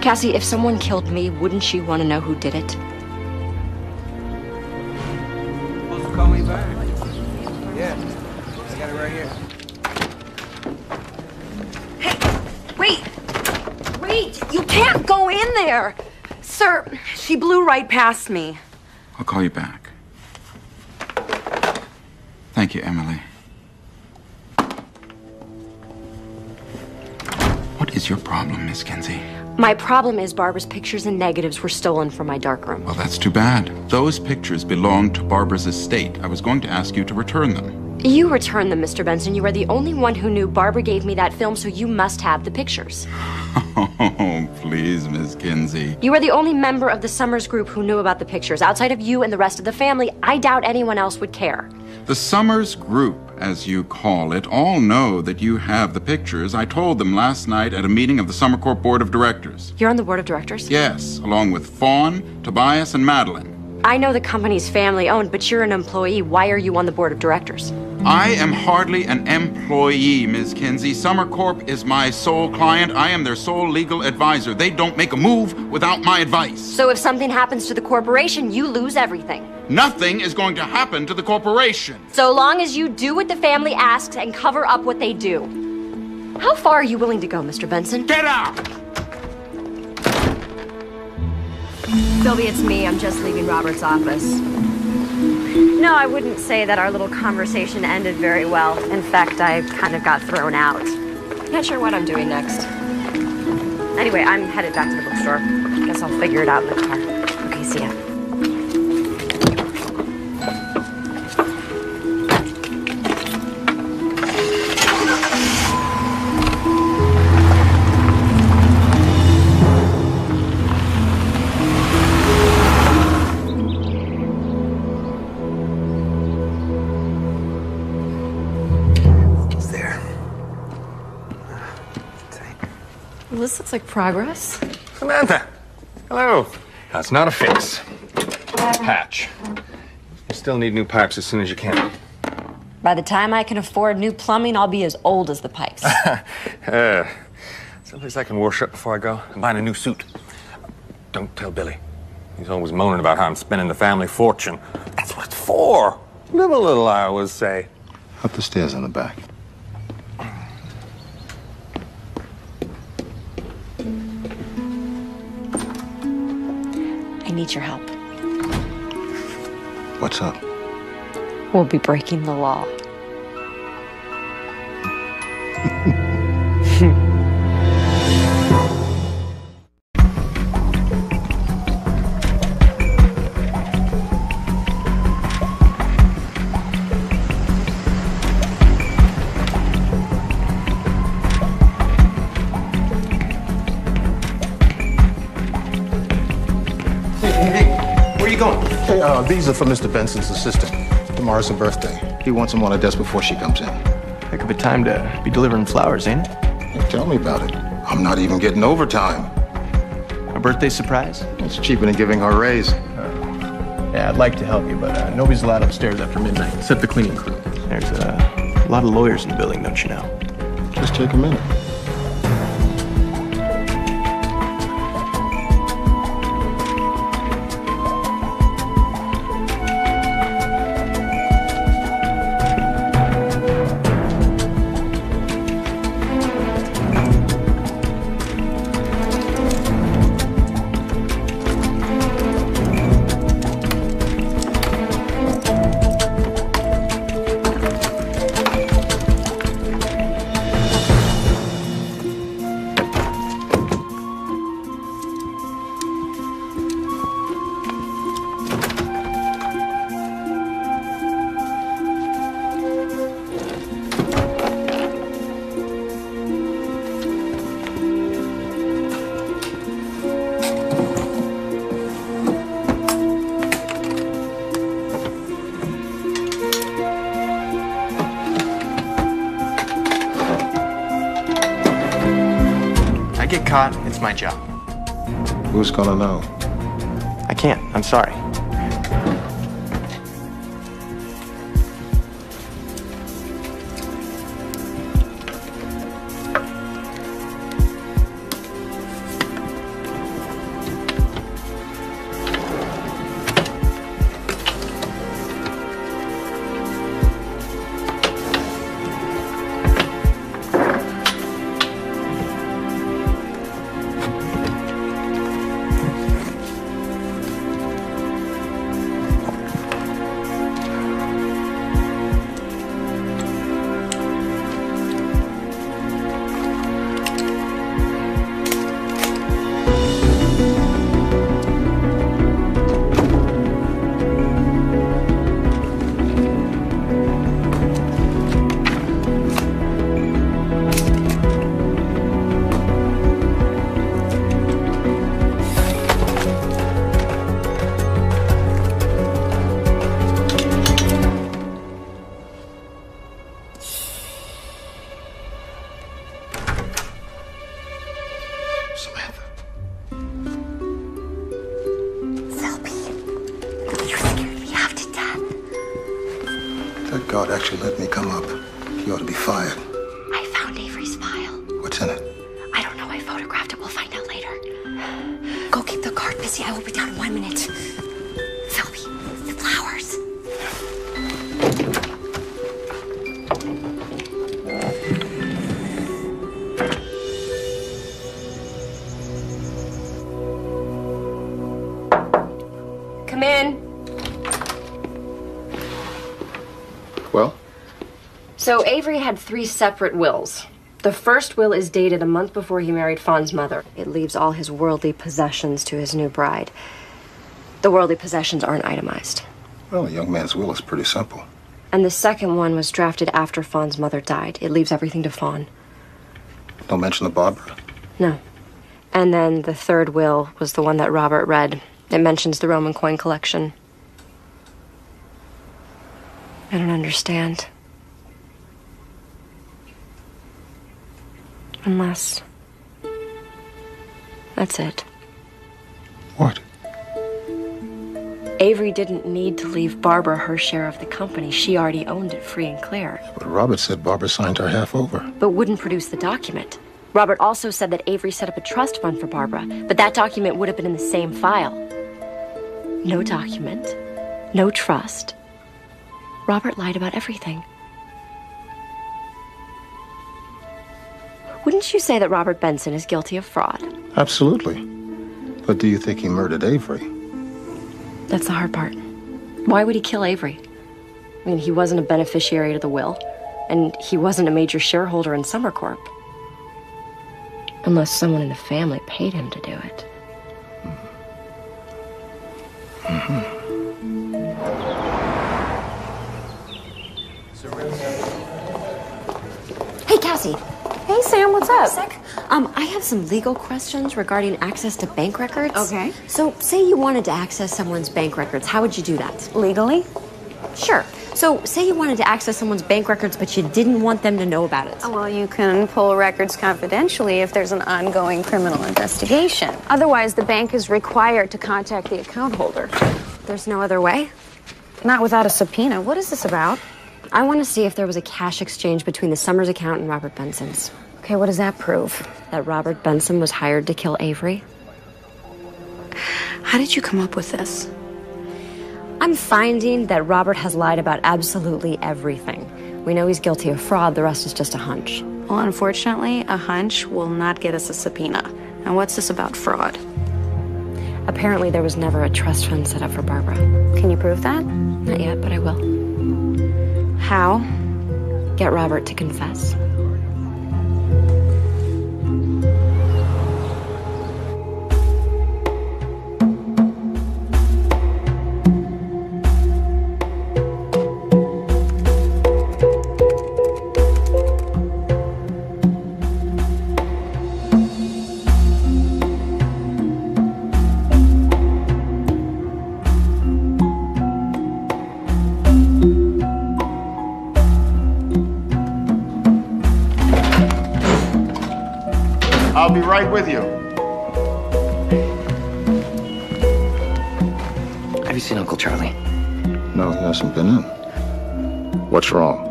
Cassie, if someone killed me, wouldn't you want to know who did it? Call me back. Yeah, I got it right here. Wait! You can't go in there! Sir, she blew right past me. I'll call you back. Thank you, Emily. What is your problem, Miss Kinsey? My problem is Barbara's pictures and negatives were stolen from my darkroom. Well, that's too bad. Those pictures belonged to Barbara's estate. I was going to ask you to return them. You returned them, Mr. Benson. You are the only one who knew Barbara gave me that film, so you must have the pictures. Oh, please, Miss Kinsey. You are the only member of the Summers group who knew about the pictures. Outside of you and the rest of the family, I doubt anyone else would care. The Summers group, as you call it, all know that you have the pictures. I told them last night at a meeting of the Summer Corp Board of Directors. You're on the board of directors? Yes, along with Fawn, Tobias, and Madeline. I know the company's family-owned, but you're an employee. Why are you on the board of directors? I am hardly an employee, Ms. Kinsey. Summer Corp is my sole client. I am their sole legal advisor. They don't make a move without my advice. So if something happens to the corporation, you lose everything. Nothing is going to happen to the corporation. So long as you do what the family asks and cover up what they do. How far are you willing to go, Mr. Benson? Get out! Sylvie, it's me. I'm just leaving Robert's office. No, I wouldn't say that our little conversation ended very well. In fact, I kind of got thrown out. Not sure what I'm doing next. Anyway, I'm headed back to the bookstore. Guess I'll figure it out in the car. Okay, see ya. this looks like progress. Samantha! Hello. That's not a fix. It's a patch. You still need new pipes as soon as you can. By the time I can afford new plumbing, I'll be as old as the pipes. Someplace I can wash up before I go. I'm buying a new suit. Don't tell Billy. He's always moaning about how I'm spending the family fortune. That's what it's for. Live a little, I always say. Up the stairs in the back. I need your help. What's up? We'll be breaking the law. Where are you going? Hey, these are for Mr. Benson's assistant. Tomorrow's her birthday. He wants them on her desk before she comes in. Heck of a time to be delivering flowers, ain't it? Hey, tell me about it. I'm not even getting overtime. A birthday surprise? It's cheaper than giving her a raise. Yeah, I'd like to help you, but nobody's allowed upstairs after midnight, except the cleaning crew. There's a lot of lawyers in the building, don't you know? Just take a minute. Get caught, it's my job. Who's gonna know? I can't. I'm sorry. That guard actually let me come up. He ought to be fired. I found Avery's file. What's in it? I don't know. I photographed it. We'll find out later. Go keep the guard busy. I will be down in 1 minute. Philby, the flowers. Come in. Well? So Avery had 3 separate wills. The first will is dated a month before he married Fawn's mother. It leaves all his worldly possessions to his new bride. The worldly possessions aren't itemized. Well, a young man's will is pretty simple. And the second one was drafted after Fawn's mother died. It leaves everything to Fawn. Don't mention the Barbara. No. And then the third will was the one that Robert read. It mentions the Roman coin collection. I don't understand. Unless That's it. What? Avery didn't need to leave Barbara her share of the company. She already owned it free and clear. But Robert said Barbara signed her half over. But wouldn't produce the document. Robert also said that Avery set up a trust fund for Barbara, but that document would have been in the same file. No document, no trust. Robert lied about everything. Wouldn't you say that Robert Benson is guilty of fraud? Absolutely. But do you think he murdered Avery? That's the hard part. Why would he kill Avery? I mean, he wasn't a beneficiary to the will, and he wasn't a major shareholder in Summer Corp. Unless someone in the family paid him to do it. Hey, Cassie. Hey, Sam, what's up? Sec. I have some legal questions regarding access to bank records. Okay. So, say you wanted to access someone's bank records. How would you do that? Legally? Sure. So, say you wanted to access someone's bank records, but you didn't want them to know about it. Well, you can pull records confidentially if there's an ongoing criminal investigation. Otherwise, the bank is required to contact the account holder. There's no other way? Not without a subpoena. What is this about? I want to see if there was a cash exchange between the Summers account and Robert Benson's. Okay, what does that prove? That Robert Benson was hired to kill Avery. How did you come up with this? I'm finding that Robert has lied about absolutely everything. We know he's guilty of fraud, the rest is just a hunch. Well, unfortunately, a hunch will not get us a subpoena. Now, what's this about fraud? Apparently, there was never a trust fund set up for Barbara. Can you prove that? Not yet, but I will. How? Get Robert to confess. I'll be right with you. Have you seen Uncle Charlie? No, he hasn't been in. What's wrong?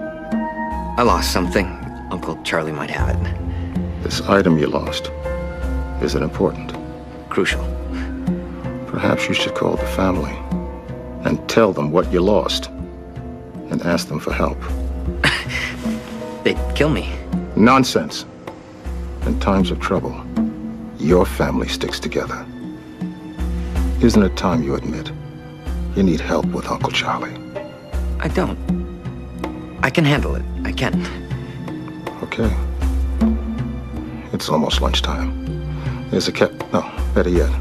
I lost something. Uncle Charlie might have it. This item you lost. Is it important? Crucial. Perhaps you should call the family and tell them what you lost and ask them for help. They'd kill me. Nonsense. In times of trouble, your family sticks together. Isn't it time you admit you need help with Uncle Charlie? I don't. I can handle it. I can. Okay. It's almost lunchtime. There's a no, better yet.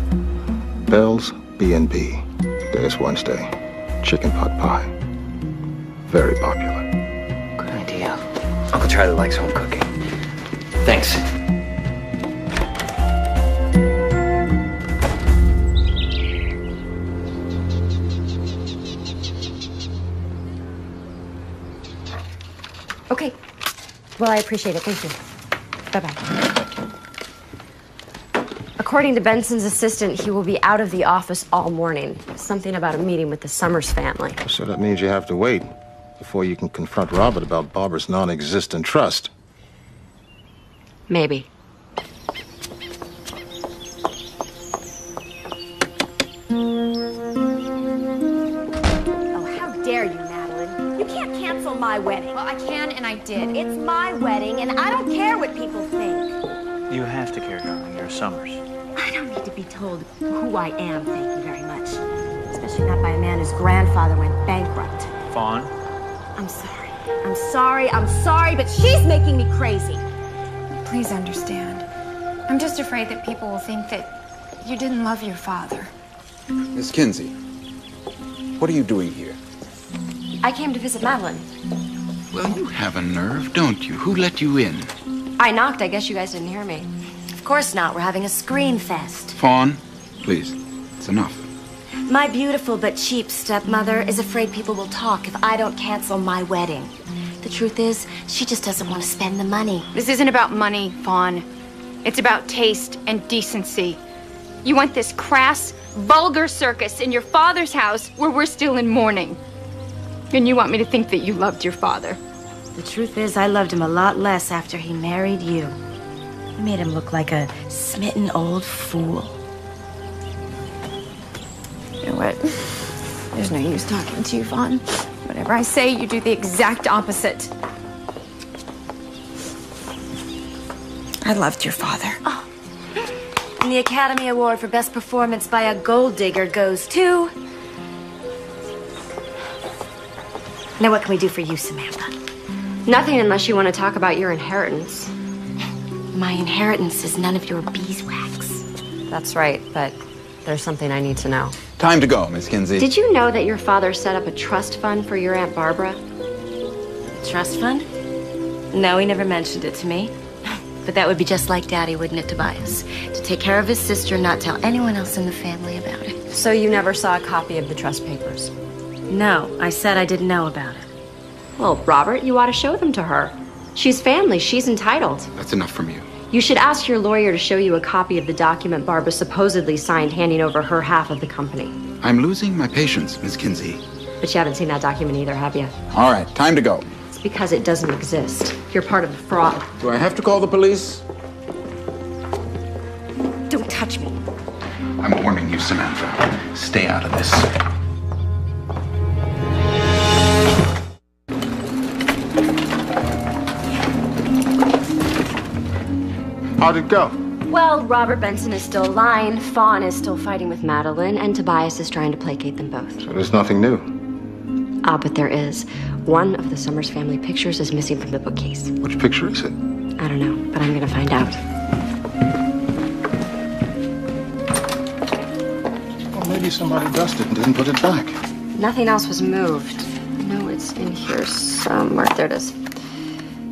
Bell's B&B. Today's Wednesday. Chicken pot pie. Very popular. Good idea. Uncle Charlie likes home cooking. Thanks. Okay. Well, I appreciate it. Thank you. Bye-bye. According to Benson's assistant, he will be out of the office all morning. Something about a meeting with the Summers family. So that means you have to wait before you can confront Robert about Barbara's non-existent trust. Maybe. Oh, how dare you, Madeline? You can't cancel my wedding. Well, I can and I did. It's my wedding, and I don't care what people think. You have to care, darling. You're Summers. I don't need to be told who I am, thank you very much. Especially not by a man whose grandfather went bankrupt. Fawn? I'm sorry. I'm sorry. I'm sorry, but she's making me crazy. Please understand. I'm just afraid that people will think that you didn't love your father. Miss Kinsey, what are you doing here? I came to visit Madeline. Well, you have a nerve, don't you? Who let you in? I knocked. I guess you guys didn't hear me. Of course not. We're having a scream fest. Fawn, please, it's enough. My beautiful but cheap stepmother is afraid people will talk if I don't cancel my wedding. The truth is, she just doesn't want to spend the money. This isn't about money, Fawn. It's about taste and decency. You want this crass, vulgar circus in your father's house where we're still in mourning. And you want me to think that you loved your father. The truth is, I loved him a lot less after he married you. You made him look like a smitten old fool. You know what? There's no use talking to you, Vaughn. Whatever I say, you do the exact opposite. I loved your father. Oh. And the Academy Award for Best Performance by a Gold Digger goes to... Now what can we do for you, Samantha? Nothing unless you want to talk about your inheritance. My inheritance is none of your beeswax. That's right, but there's something I need to know. Time to go, Miss Kinsey. Did you know that your father set up a trust fund for your Aunt Barbara? Trust fund? No, he never mentioned it to me. But that would be just like Daddy, wouldn't it, Tobias? To take care of his sister and not tell anyone else in the family about it. So you never saw a copy of the trust papers? No, I said I didn't know about it. Well, Robert, you ought to show them to her. She's family. She's entitled. That's enough from you. You should ask your lawyer to show you a copy of the document Barbara supposedly signed handing over her half of the company. I'm losing my patience, Miss Kinsey. But you haven't seen that document either, have you? All right, time to go. It's because it doesn't exist. You're part of the fraud. Do I have to call the police? Don't touch me. I'm warning you, Samantha. Stay out of this. How'd it go? Well, Robert Benson is still lying, Fawn is still fighting with Madeline, and Tobias is trying to placate them both. So there's nothing new. Ah, but there is. One of the Summers family pictures is missing from the bookcase. Which picture is it? I don't know, but I'm gonna find out. Well, maybe somebody dusted and didn't put it back. Nothing else was moved. No, it's in here somewhere. There it is.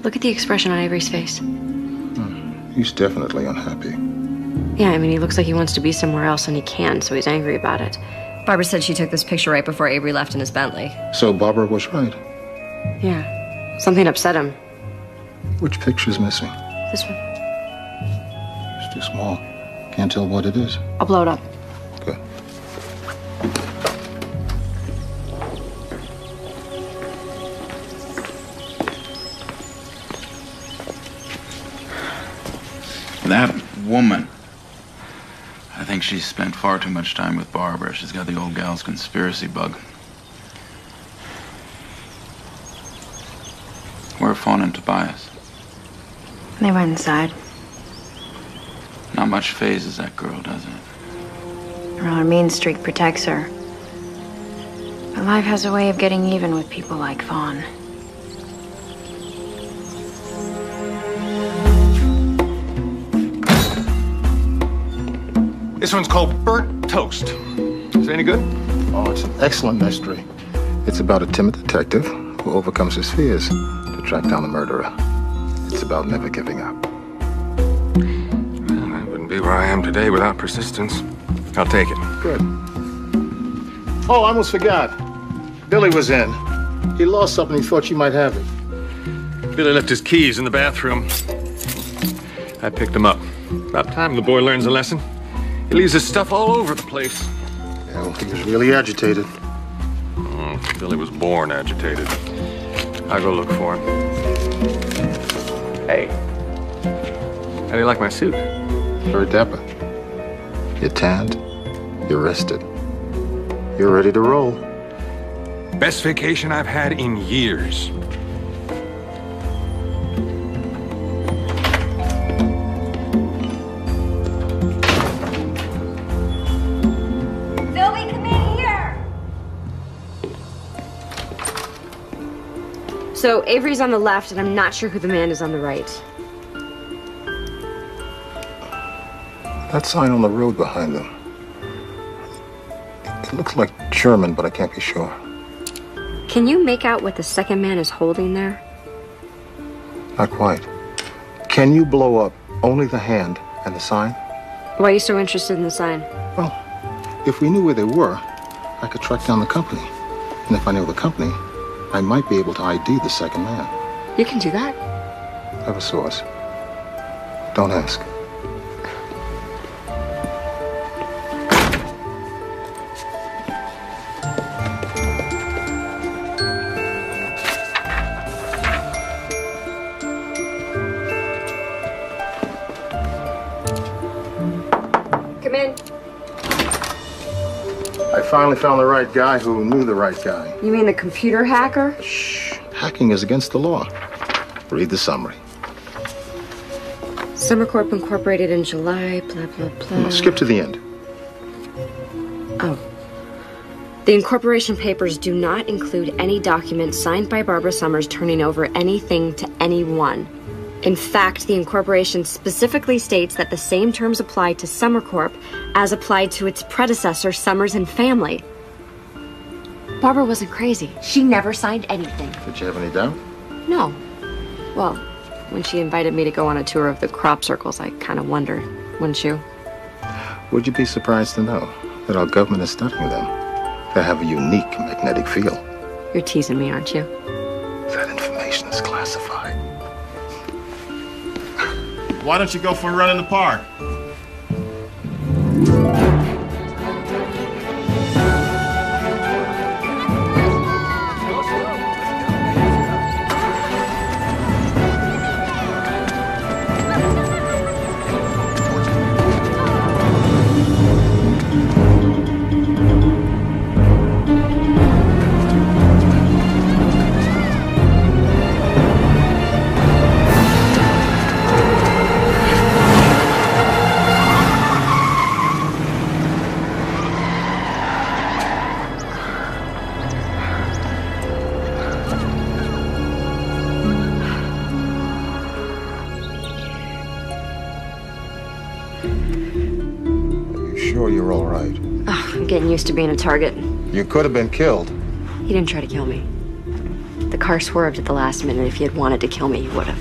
Look at the expression on Avery's face. He's definitely unhappy. Yeah, I mean, he looks like he wants to be somewhere else and he can, so he's angry about it. Barbara said she took this picture right before Avery left in his Bentley. So Barbara was right. Yeah. Something upset him. Which picture's missing? This one. It's too small. Can't tell what it is. I'll blow it up. Good. That woman. I think she's spent far too much time with Barbara. She's got the old gal's conspiracy bug. Where are Fawn and Tobias? They went inside. Not much phases that girl, does it? Well, her mean streak protects her. But life has a way of getting even with people like Fawn. This one's called Burnt Toast. Is it any good? Oh, it's an excellent mystery. It's about a timid detective who overcomes his fears to track down the murderer. It's about never giving up. Well, I wouldn't be where I am today without persistence. I'll take it. Good. Oh, I almost forgot. Billy was in. He lost something. He thought you might have it. Billy left his keys in the bathroom. I picked them up. About time the boy learns a lesson. He leaves his stuff all over the place. Yeah, well, he was really agitated. Billy was born agitated. I'll go look for him. Hey. How do you like my suit? Very dapper. You're tanned. You're rested. You're ready to roll. Best vacation I've had in years. Sylvie, come in here! So Avery's on the left, and I'm not sure who the man is on the right. That sign on the road behind them. It looks like German, but I can't be sure. Can you make out what the second man is holding there? Not quite. Can you blow up only the hand and the sign? Why are you so interested in the sign? Well, if we knew where they were, I could track down the company. And if I know the company, I might be able to ID the second man. You can do that? I have a source. Don't ask. finally found the right guy who knew the right guy. You mean the computer hacker? Shh. Hacking is against the law. Read the summary. Summer Corp incorporated in July, blah, blah, blah. No, skip to the end. Oh. The incorporation papers do not include any document signed by Barbara Summers turning over anything to anyone. In fact, the incorporation specifically states that the same terms apply to Summer Corp as applied to its predecessor, Summers and Family. Barbara wasn't crazy. She never signed anything. Did you have any doubt? No. Well, when she invited me to go on a tour of the crop circles, I kind of wondered, wouldn't you? Would you be surprised to know that our government is studying them? They have a unique magnetic field. You're teasing me, aren't you? That information is classified. Why don't you go for a run in the park? Sure you're all right? Oh, I'm getting used to being a target. You could have been killed. He didn't try to kill me. The car swerved at the last minute. If he had wanted to kill me, he would have.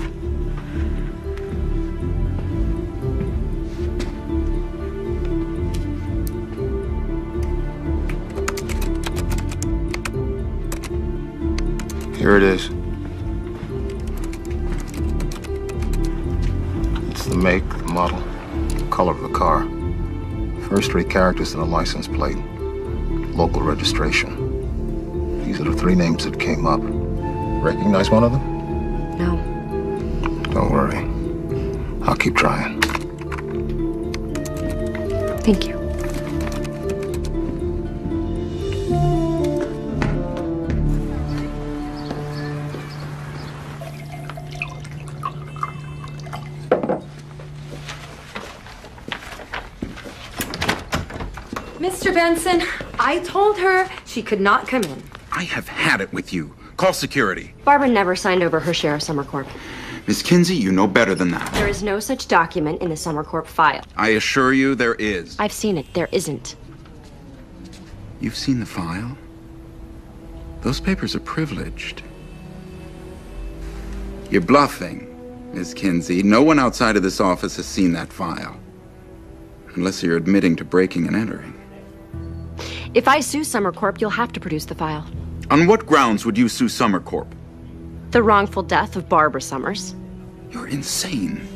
Here it is. It's the make, the model, the color of the car. First three characters in the license plate. Local registration. These are the three names that came up. Recognize one of them? No. Don't worry. I'll keep trying. Thank you. Mr. Benson, I told her she could not come in. I have had it with you. Call security. Barbara never signed over her share of Summer Corp. Miss Kinsey, you know better than that. There is no such document in the Summer Corp file. I assure you there is. I've seen it. There isn't. You've seen the file? Those papers are privileged. You're bluffing, Miss Kinsey. No one outside of this office has seen that file. Unless you're admitting to breaking and entering. If I sue Summer Corp, you'll have to produce the file. On what grounds would you sue Summer Corp? The wrongful death of Barbara Summers. You're insane.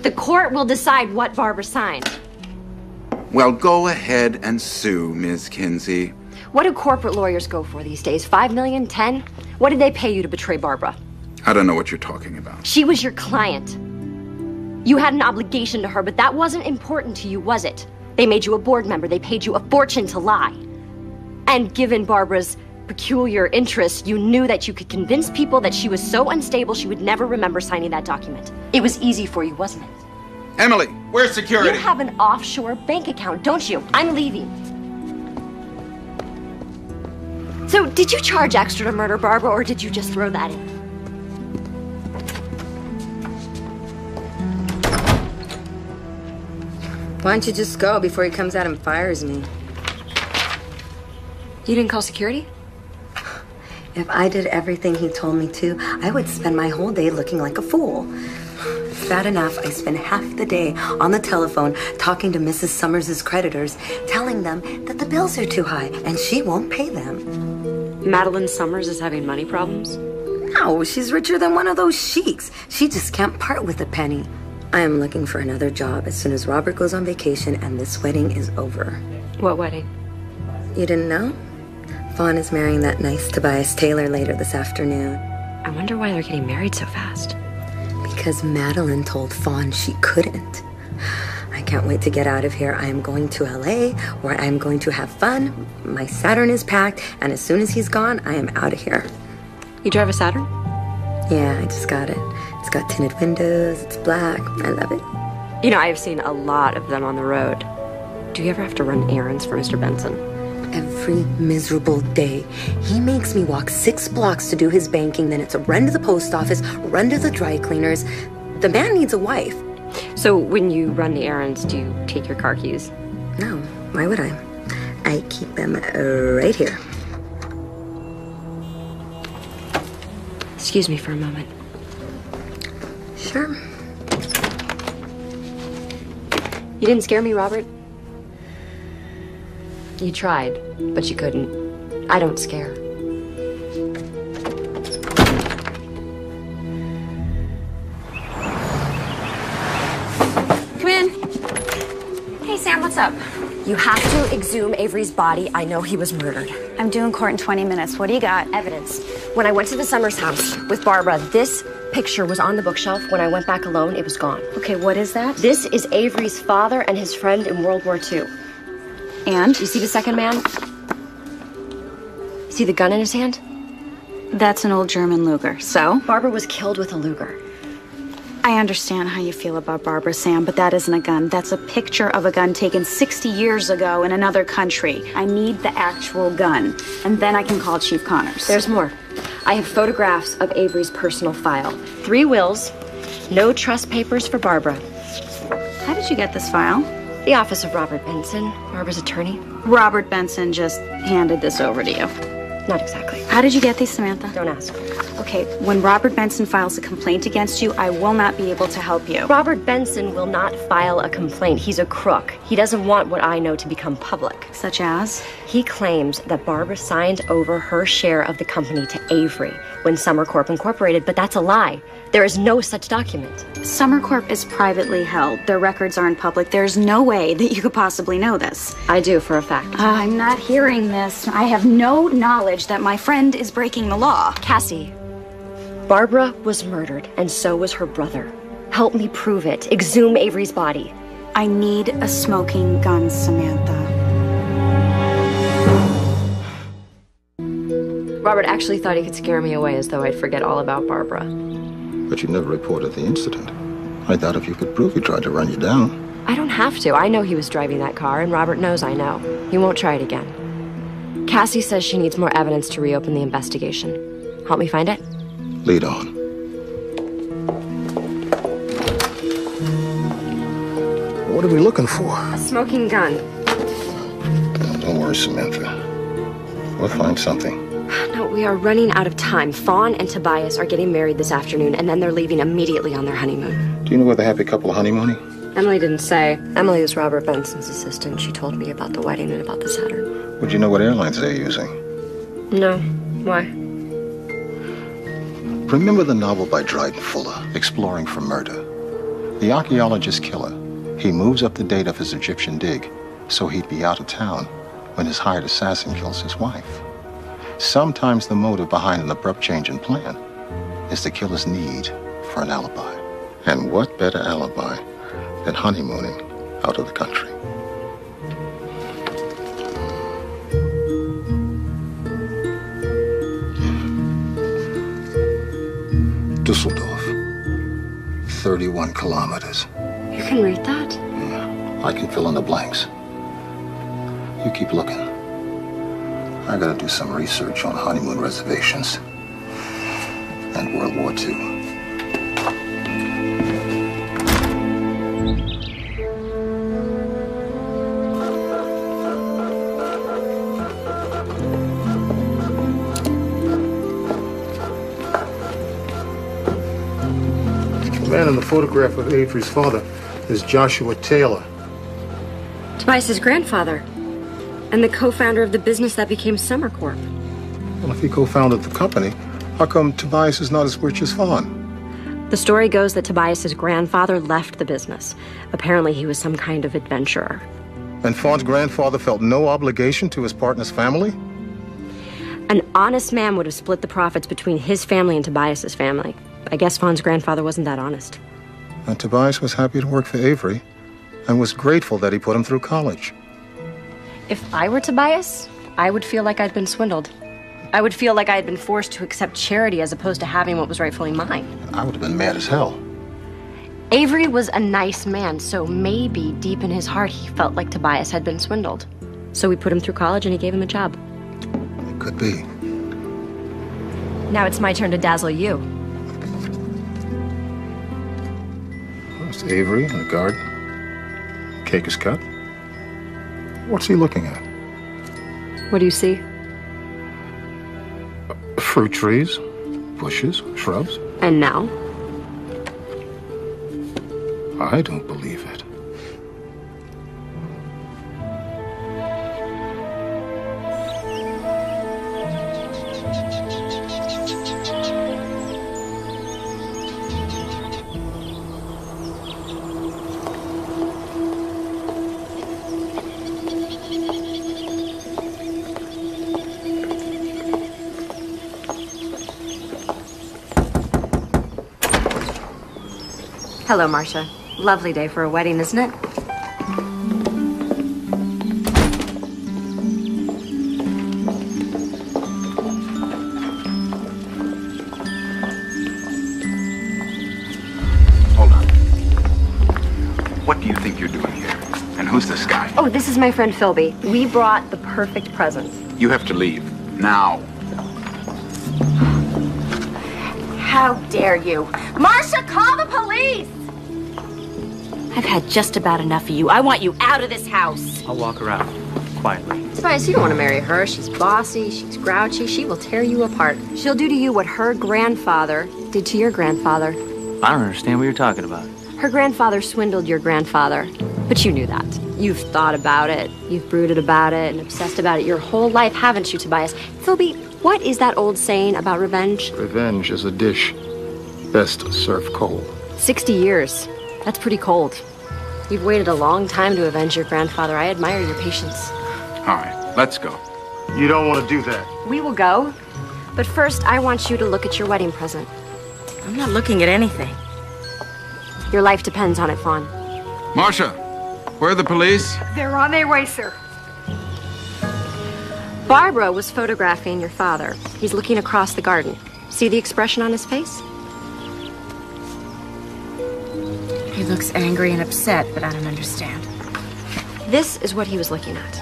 The court will decide what Barbara signed. Well, go ahead and sue, Ms. Kinsey. What do corporate lawyers go for these days? 5 million? 10? What did they pay you to betray Barbara? I don't know what you're talking about. She was your client. You had an obligation to her, but that wasn't important to you, was it? They made you a board member. They paid you a fortune to lie. And given Barbara's peculiar interests, you knew that you could convince people that she was so unstable she would never remember signing that document. It was easy for you, wasn't it? Emily, where's security? You have an offshore bank account, don't you? I'm leaving. So, did you charge extra to murder Barbara, or did you just throw that in? Why don't you just go before he comes out and fires me? You didn't call security? If I did everything he told me to, I would spend my whole day looking like a fool. It's bad enough I spend half the day on the telephone talking to Mrs. Summers' creditors, telling them that the bills are too high and she won't pay them. Madeline Summers is having money problems? No, she's richer than one of those sheiks. She just can't part with a penny. I am looking for another job as soon as Robert goes on vacation and this wedding is over. What wedding? You didn't know? Fawn is marrying that nice Tobias Taylor later this afternoon. I wonder why they're getting married so fast. Because Madeline told Fawn she couldn't. I can't wait to get out of here. I am going to LA, where I am going to have fun. My Saturn is packed, and as soon as he's gone, I am out of here. You drive a Saturn? Yeah, I just got it. It's got tinted windows, it's black. I love it. You know, I've seen a lot of them on the road. Do you ever have to run errands for Mr. Benson? Every miserable day. He makes me walk 6 blocks to do his banking, then it's a run to the post office, run to the dry cleaners. The man needs a wife. So when you run the errands, do you take your car keys? No, why would I? I keep them right here. Excuse me for a moment. Sure. You didn't scare me, Robert. You tried, but you couldn't. I don't scare. Come in. Hey, Sam, what's up? You have to exhume Avery's body. I know he was murdered. I'm due in court in 20 minutes. What do you got? Evidence. When I went to the Summers house with Barbara, this picture was on the bookshelf. When I went back alone, it was gone. Okay, what is that? This is Avery's father and his friend in World War II. And? You see the second man? See the gun in his hand? That's an old German Luger. So? Barbara was killed with a Luger. I understand how you feel about Barbara, Sam, but that isn't a gun. That's a picture of a gun taken 60 years ago in another country. I need the actual gun, and then I can call Chief Connors. There's more. I have photographs of Avery's personal file. 3 wills, no trust papers for Barbara. How did you get this file? The office of Robert Benson, Barbara's attorney. Robert Benson just handed this over to you. Not exactly. How did you get these, Samantha? Don't ask. Okay, when Robert Benson files a complaint against you, I will not be able to help you. Robert Benson will not file a complaint. He's a crook. He doesn't want what I know to become public. Such as? He claims that Barbara signed over her share of the company to Avery when Summer Corp Incorporated, but that's a lie. There is no such document. Summer Corp is privately held. Their records aren't public. There's no way that you could possibly know this. I do, for a fact. I'm not hearing this. I have no knowledge that my friend is breaking the law. Cassie, Barbara was murdered, and so was her brother. Help me prove it. Exhume Avery's body. I need a smoking gun, Samantha. Robert actually thought he could scare me away as though I'd forget all about Barbara. But you never reported the incident. I doubt if you could prove he tried to run you down. I don't have to. I know he was driving that car, and Robert knows I know. He won't try it again. Cassie says she needs more evidence to reopen the investigation. Help me find it? Lead on. What are we looking for? A smoking gun. Don't worry, Samantha. We'll find something. No, we are running out of time. Fawn and Tobias are getting married this afternoon, and then they're leaving immediately on their honeymoon. Do you know where the happy couple are honeymooning? Emily didn't say. Emily is Robert Benson's assistant. She told me about the wedding and about the Saturn. Would you know what airlines they're using? No. Why? Remember the novel by Dryden Fuller, Exploring for Murder? The archaeologist killer. He moves up the date of his Egyptian dig, so he'd be out of town when his hired assassin kills his wife. Sometimes the motive behind an abrupt change in plan is the killer's need for an alibi. And what better alibi than honeymooning out of the country? Dusseldorf. 31 kilometers. You can read that? Yeah, I can fill in the blanks. You keep looking. I gotta do some research on honeymoon reservations and World War II. The man in the photograph of Avery's father is Joshua Taylor. Tobias's grandfather, and the co-founder of the business that became Summer Corp. Well, if he co-founded the company, how come Tobias is not as rich as Fawn? The story goes that Tobias's grandfather left the business. Apparently he was some kind of adventurer. And Fawn's grandfather felt no obligation to his partner's family? An honest man would have split the profits between his family and Tobias's family. I guess Fawn's grandfather wasn't that honest. And Tobias was happy to work for Avery. and was grateful that he put him through college. If I were Tobias, I would feel like I'd been swindled. I would feel like I had been forced to accept charity as opposed to having what was rightfully mine. I would have been mad as hell. Avery was a nice man, so maybe deep in his heart he felt like Tobias had been swindled. So we put him through college and he gave him a job. It could be. Now it's my turn to dazzle you. Well, it's Avery in the garden. Cake is cut. What's he looking at? What do you see? Fruit trees, bushes, shrubs. And now? I don't believe it. Hello, Marcia. Lovely day for a wedding, isn't it? Hold on. What do you think you're doing here? And who's this guy? Oh, this is my friend Philby. We brought the perfect present. You have to leave. Now. How dare you? Marcia, call the police! I've had just about enough of you. I want you out of this house. I'll walk her out quietly. Tobias, you don't want to marry her. She's bossy, she's grouchy, she will tear you apart. She'll do to you what her grandfather did to your grandfather. I don't understand what you're talking about. Her grandfather swindled your grandfather, but you knew that. You've thought about it, you've brooded about it, and obsessed about it your whole life, haven't you, Tobias? Philby, what is that old saying about revenge? Revenge is a dish best served cold. 60 years. That's pretty cold. You've waited a long time to avenge your grandfather. I admire your patience. All right, let's go. You don't want to do that. We will go, but first I want you to look at your wedding present. I'm not looking at anything. Your life depends on it, Fawn. Marcia, where are the police? They're on their way, sir. Barbara was photographing your father. He's looking across the garden. See the expression on his face? He looks angry and upset, but I don't understand. This is what he was looking at.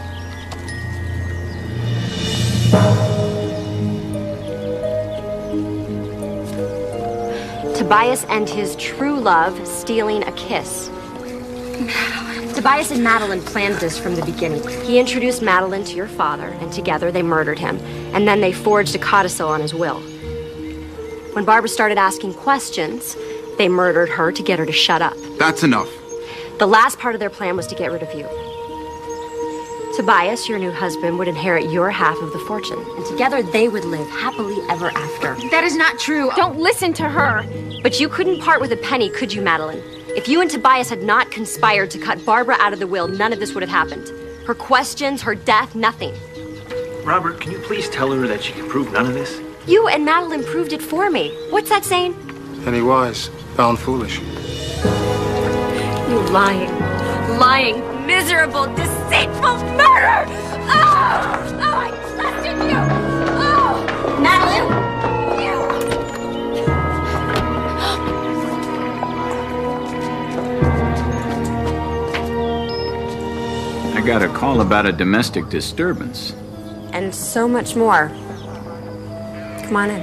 Tobias and his true love stealing a kiss. Tobias and Madeline planned this from the beginning. He introduced Madeline to your father, and together they murdered him. And then they forged a codicil on his will. When Barbara started asking questions, they murdered her to get her to shut up. That's enough. The last part of their plan was to get rid of you. Tobias, your new husband, would inherit your half of the fortune, and together they would live happily ever after. That is not true. Don't listen to her. But you couldn't part with a penny, could you, Madeline? If you and Tobias had not conspired to cut Barbara out of the will, none of this would have happened. Her questions, her death, nothing. Robert, can you please tell her that she can prove none of this? You and Madeline proved it for me. What's that saying? Penny wise, pound foolish. You lying, miserable, deceitful murder! Oh! Oh, I trusted you! Oh! Madeline! I got a call about a domestic disturbance. And so much more. Come on in.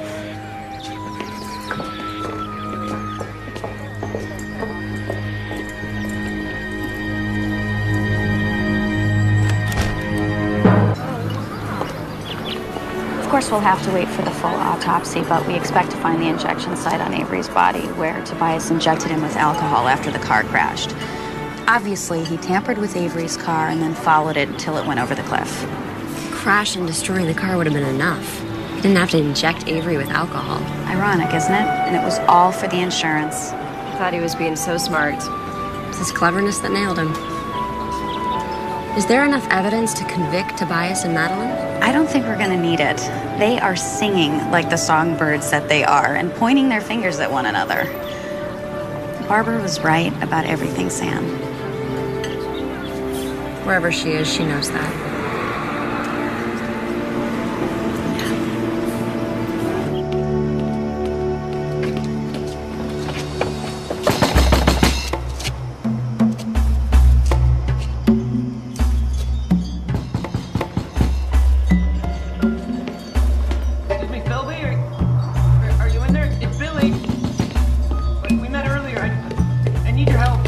Of course, we'll have to wait for the full autopsy, but we expect to find the injection site on Avery's body where Tobias injected him with alcohol after the car crashed. Obviously, he tampered with Avery's car and then followed it until it went over the cliff. Crash and destroying the car would have been enough. He didn't have to inject Avery with alcohol. Ironic, isn't it? And it was all for the insurance. I thought he was being so smart. It's his cleverness that nailed him. Is there enough evidence to convict Tobias and Madeline? I don't think we're gonna need it. They are singing like the songbirds that they are and pointing their fingers at one another. Barbara was right about everything, Sam. Wherever she is, she knows that. Excuse me, Philby? Are you in there? It's Billy. We met earlier. I need your help.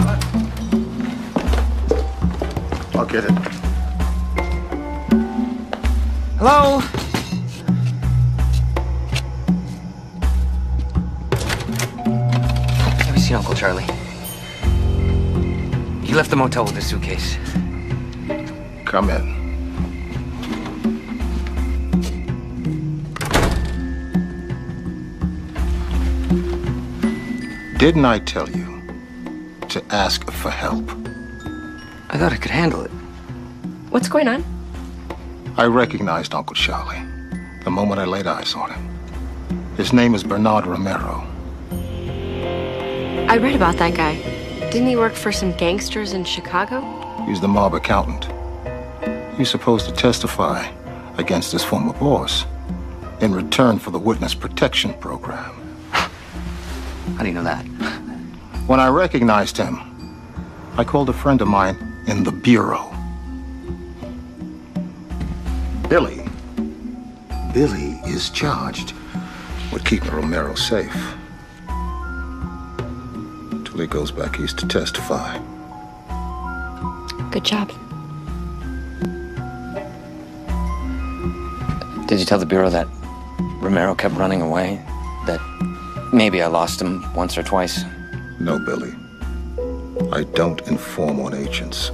I'll get it. Hello? Have you seen Uncle Charlie? He left the motel with his suitcase. Come in. Didn't I tell you to ask for help? I thought I could handle it. What's going on? I recognized Uncle Charlie the moment I laid eyes on him. His name is Bernard Romero. I read about that guy. Didn't he work for some gangsters in Chicago? He's the mob accountant. He's supposed to testify against his former boss in return for the witness protection program. How do you know that? When I recognized him, I called a friend of mine in the bureau. Billy. Billy is charged with keeping Romero safe till he goes back east to testify. Good job. Did you tell the Bureau that Romero kept running away? That maybe I lost him once or twice? No, Billy. I don't inform on agents.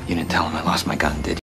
You didn't tell him I lost my gun, did you?